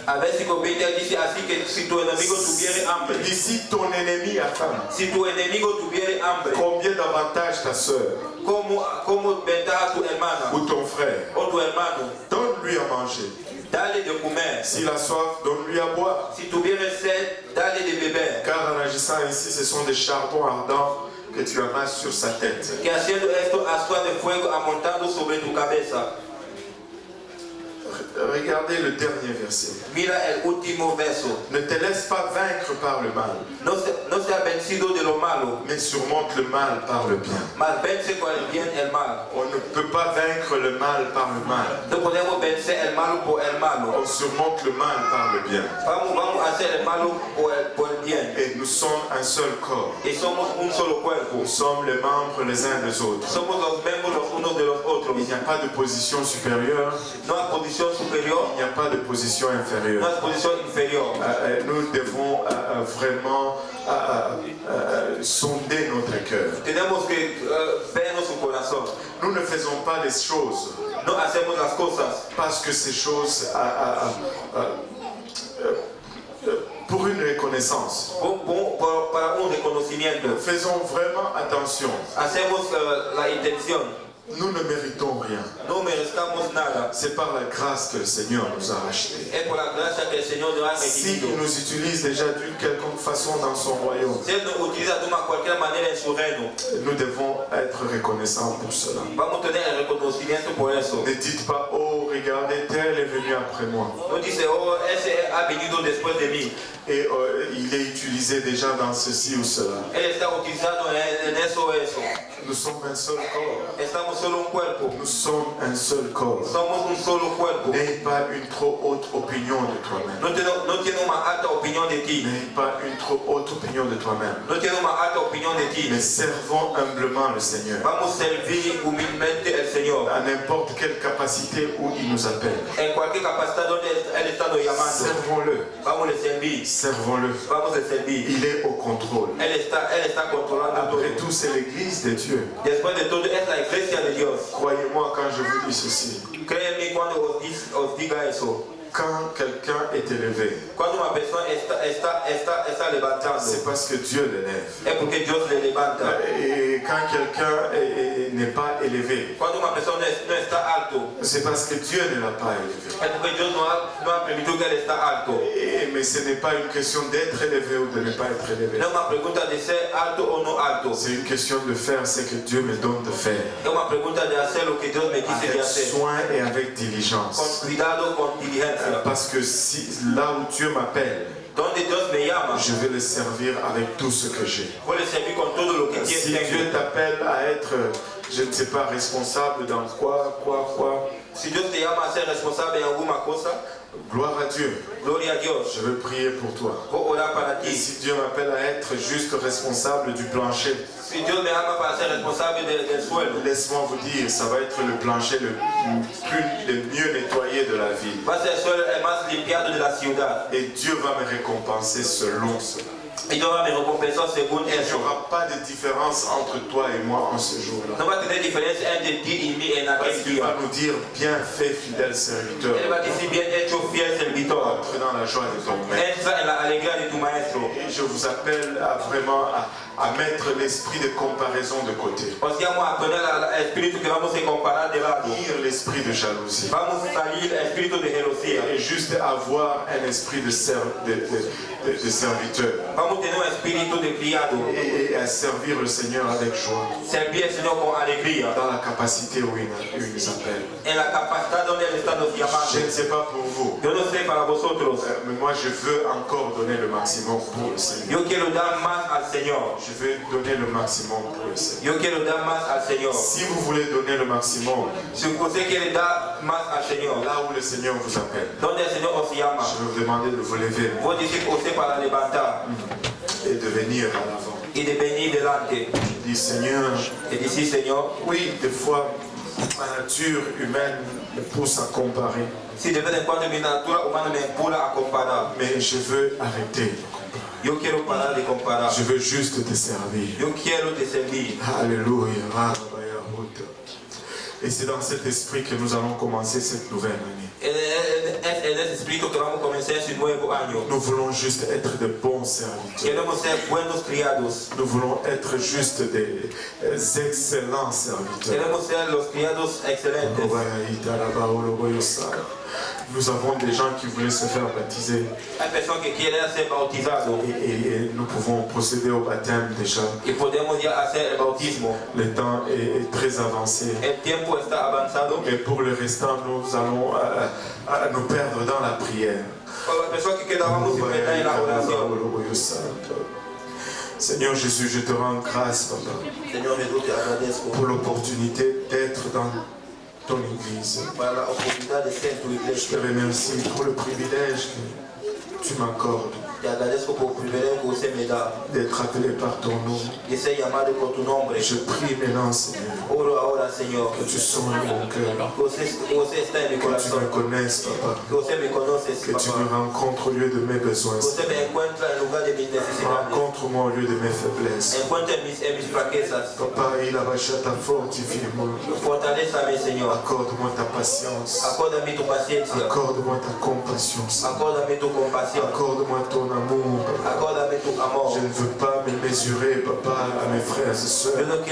A versículo 20 dice, así que si tu enemigo tuviere hambre, il dit, si ton ennemi a faim, si tu enemigo tuviere hambre, combien davantage ta soeur como ventaja tu hermana ou ton frère, o tu hermano, donne-lui à manger. dale de comer. S'il a soif, donne-lui à boire. Si tuviere sed, dale de beber. Car en agissant ici, ce sont des charbons ardents que tu amasses sur sa tête. Que haciendo esto, ascuas de fuego amontando sobre tu cabeza. Regardez le dernier verset. Mira el último verso. Ne te laisse pas vaincre par le mal, No sea vencido de lo malo, mais surmonte le mal par le bien. mas vence con el bien el mal. On ne peut pas vaincre le mal par le mal. No podemos vencer el malo por el malo. On surmonte le mal par le bien. Vamos a hacer el malo por el bien. Et nous sommes un seul corps. Y somos un solo cuerpo. Nous sommes les membres les uns des autres. Somos los miembros los unos de los otros. Il n'y a pas de position supérieure, No hay posición superior, il n'y a pas de position no inférieure. hay posición inferior. Nous devons vraiment sonder notre cœur. Tenemos que vernos su corazón. Nous ne faisons pas les choses No hacemos las cosas parce que ces choses pour une reconnaissance. para un reconocimiento. Faisons vraiment attention. Hacemos la intención. Nous ne méritons rien. No merecemos nada. C'est par la grâce que le Seigneur nous a rachetés. Es por la gracia que el Señor nos ha S'il redimido. nous utilise déjà d'une quelconque façon dans son royaume, Si Él nos utiliza de una cualquier manera en su reino, nous devons être reconnaissants pour cela. vamos a tener el reconocimiento por eso. Ne dites pas, oh, regardez, tel est venu après moi. No dice, oh, ese ha venido después de mí. Et il est utilisé déjà dans ceci ou cela. Él está utilizando en eso o eso. Nous sommes un seul corps. Estamos solo un cuerpo. Nous sommes un seul corps. Somos un solo cuerpo. N'aie pas une trop haute opinion de toi-même. No tiene una alta opinión de ti. N'aie pas une trop haute opinion de toi-même. No tiene una alta opinión de ti. Mais servons humblement le Seigneur. Vamos a servir humildemente al Señor. À n'importe quelle capacité où il nous appelle. En cualquier capacidad donde Él está nos llamando. Servons-le. Vamos a servir. Servons-le. Vamos a servir. Il est au contrôle. Él está controlando todo. Après tout, c'est l'église de Dieu. Después de todo, es la iglesia de Dios. Croyez-moi quand je vous dis ceci. Créeme cuando os diga eso. Quand quelqu'un est élevé, Quando uma pessoa está levantando, c'est parce que Dieu l'élève. é porque Deus le levanta. Et quand quelqu'un n'est pas élevé, Quando uma pessoa não está alto, c'est parce que Dieu ne l'a pas élevé. é porque Deus não ha permitido que ele está alto. Mais ce n'est pas une question d'être élevé ou de ne pas être élevé. Não é uma pergunta de ser alto ou não alto. C'est une question de faire ce que Dieu me donne de faire. É uma pergunta de fazer o que Deus me disse de Avec fazer. soin et avec diligence. Com cuidado, com diligência. Parce que si, là où Dieu m'appelle, Donde Deus me llama, je vais le servir avec tout ce que j'ai. vou lhe servir com tudo o que Si tenho. Dieu t'appelle à être, je ne sais pas, responsable dans quoi. Se Deus te chama a ser responsável em alguma coisa, Gloire à Dieu. glória a Deus. Je veux prier pour toi. Vou orar para Et ti. si Dieu m'appelle à être juste responsable du plancher, Se Deus me chama para ser responsável do suelo, laisse-moi vous dire, ça va être le plancher le mieux nettoyé de la ville. vai ser o suelo mais limpiado da cidade. Et Dieu va me récompenser selon cela. Então vai me recompensar segundo Il n'y isso. aura pas de différence entre toi et moi en ce jour-là. Não vai ter diferença entre ti e mim Parce naquele qu'il dia. va nous dire, bien fait, fidèle serviteur. Ele vai dizer bien hecho, fiel servitor. Entre dans la joie de ton maître. Entra na alegria de tu maestro. Et je vous appelle à vraiment à mettre l'esprit de comparaison de côté. Nós vamos aprender o espírito que vamos se comparar de lado. Lire l'esprit de jalousie. Vamos sair o espírito de gelosia. Et juste avoir un esprit de serviteur. Vamos ter espírito de criado. Et à servir le Seigneur avec joie. Servir o Senhor com alegria. Dans la capacité où il nous appelle. Em la capacidade onde Ele está nos Je chamando. ne sais pas pour vous. Eu não sei para vosotros. Mais moi je veux encore donner le maximum pour le Seigneur. Eu quero dar mais ao Senhor. Je veux donner le maximum pour le Seigneur. Eu quero dar mais ao Senhor. Si vous voulez donner le maximum, Se você quer dar mais ao Senhor, là où le Seigneur vous appelle, onde o Senhor os chama, je vais vous demander de vous lever vou dizer você para levantar et de venir à l'avant. e de venir delante. Je dis Seigneur, E dizer, Senhor, oui, des fois ma nature humaine me pousse à comparer, se de vez em quando minha natura humana me empurra a comparar, mais je veux arrêter de comparer. eu quero parar de comparar. Je veux juste te servir. Eu quero te servir. Alléluia. Et c'est dans cet esprit que nous allons commencer cette nouvelle année. É nesse espírito que vamos começar esse novo ano. Nous voulons juste être de bons serviteurs. Queremos ser buenos criados. Nous voulons être juste des excellents serviteurs. Queremos ser os criados excelentes. Nous avons des gens qui voulaient se faire baptiser Há pessoas que querem ser bautizados. et nous pouvons procéder au baptême déjà. E podemos ir a ser bautismo. Le temps est très avancé. O tempo está avançado. Et pour le restant, nous allons nous perdre dans la prière. A pessoa que quer vamos se perder na oração. Seigneur Jésus, je te rends grâce, Papa, Senhor, eu te agradeço pour l'opportunité d'être dans ton Église. para a oportunidade de ser tua Je igreja. te remercie pour le privilège que tu m'accordes Te agradeço por privilégio que você me dá d'être appelé par ton nom. de ser chamado por tu nome. Je prie maintenant, Seigneur, Oro agora, Senhor, que tu sonnes mon cœur, que você está em meu que tu coração, me connaisses, Papa, que você me conhece, que tu me Papa. rencontres au lieu de mes besoins. Você me encontra em lugar de minhas necessidades. Rencontre-moi au lieu de mes faiblesses. Encontra em minhas fraquezas. Papa, il a ta fortifie-moi. Fortaleça-me, Senhor. Accorde-moi ta patience. Acorda-me tua paciência. Accorde-moi ta compassion. Acorda-me tua compaixão. Accorde-moi ton amour. Acorda-me tu amor. Je ne veux pas me mesurer, Papa, à mes frères et sœurs. Eu não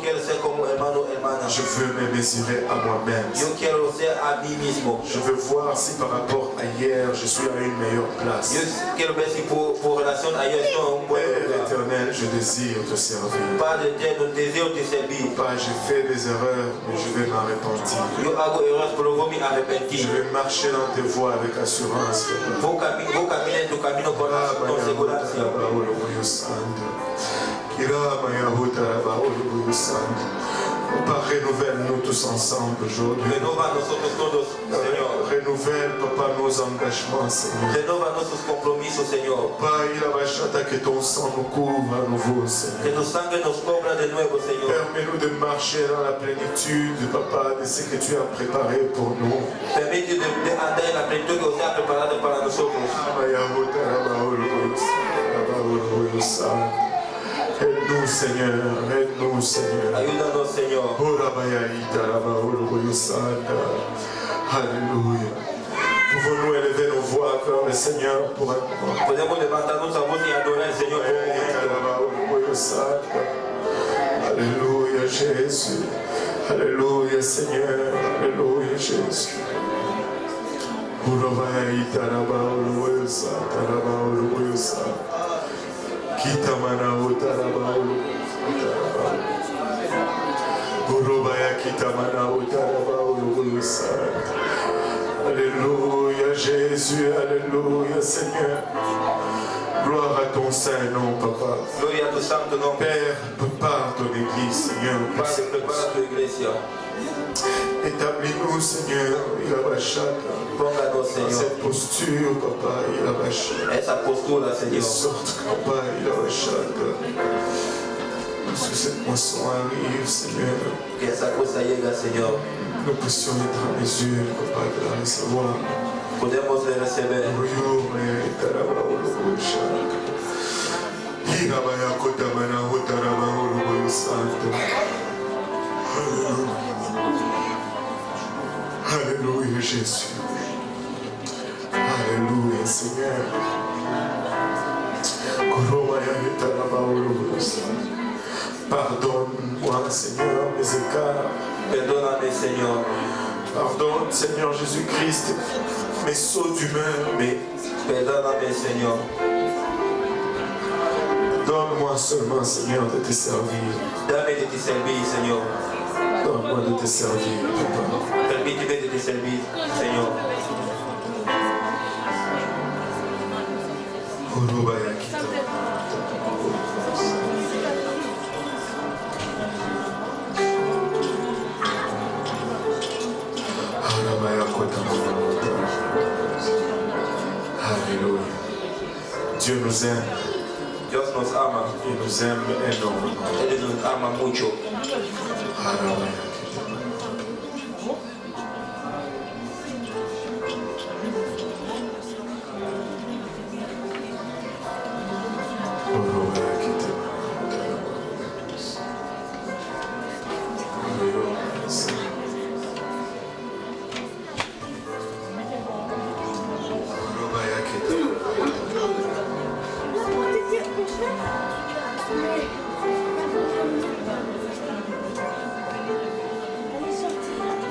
quero ser como irmão ou irmã. Je veux me mesurer à moi-même. Eu quero ser a mim mesmo. Je veux voir si par rapport à hier, je suis à une meilleure place. Eu quero ver se por relação a eu estou em bom Père lugar. éternel, je désire te servir. Padre eterno, desejo te servir. Papa, j'ai fait des erreurs, mais je vais m'en repentir. Eu hago erros, pero vou me arrepentir. Je vais marcher dans tes voies avec assurance. Papa. Vou caminhar em tu caminho com segurança. Papa, renouvelle-nous tous ensemble aujourd'hui. Renova nosotros todos, Senhor. Renouvelle, Papa, nos engagements, Seigneur. Renova nossos compromissos, Senhor. Papa, il a bachata que ton sang nous couvre à nouveau, Seigneur. Que tu sangue nos cobra de nuevo, Senhor. Permets-nous de marcher dans la plénitude, Papa, de ce que tu as préparé pour nous. Permite de andar na plenitude que você ha preparado para nós. Aide-nous, Seigneur, aide-nous, Seigneur. Ajuda-nos, Senhor. Alléluia. Pouvons-nous élever nos voix vers le Seigneur pour un moment? Podemos levantarnos a voz y adorar al Señor por un momento. Alléluia Jésus. Alléluia Seigneur. Alléluia Jésus. Alléluia Jésus, alléluia Seigneur. Gloire à ton saint nom, Papa. Gloria a tu santo nombre. Père, prépare ton église, Seigneur. Padre, prepara tu iglesia. Établis-nous, Seigneur, il a bachata. Pónganos, Señor. Cette posture, Papa, il a bachata. Esa postura, De Señor. sorte, Papa, il a bachata. Lorsque cette moisson arrive, Seigneur, Que esa cosa llega, Señor. nous puissions être en mesure, Papa, de la recevoir. Podemos le receber. Alléluia Jésus. Alléluia Seigneur. Pardonne-moi Seigneur mes écarts. Perdóname, Señor. Pardonne Seigneur Jésus-Christ mes sauts d'humeur. Perdóname, Señor. Donne-moi seulement Seigneur de te servir. Dame de te servir, Señor. Donne-moi de te servir, Papa. Permíteme de te servir, Señor. Alléluia. Dieu nous aime. Dios nos ama. Il nous aime énormément. Él nos ama mucho. Alléluia.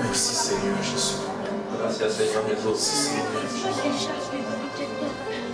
Merci Seigneur Jésus. Gracias, Señor Jesús. Merci Seigneur Jésus.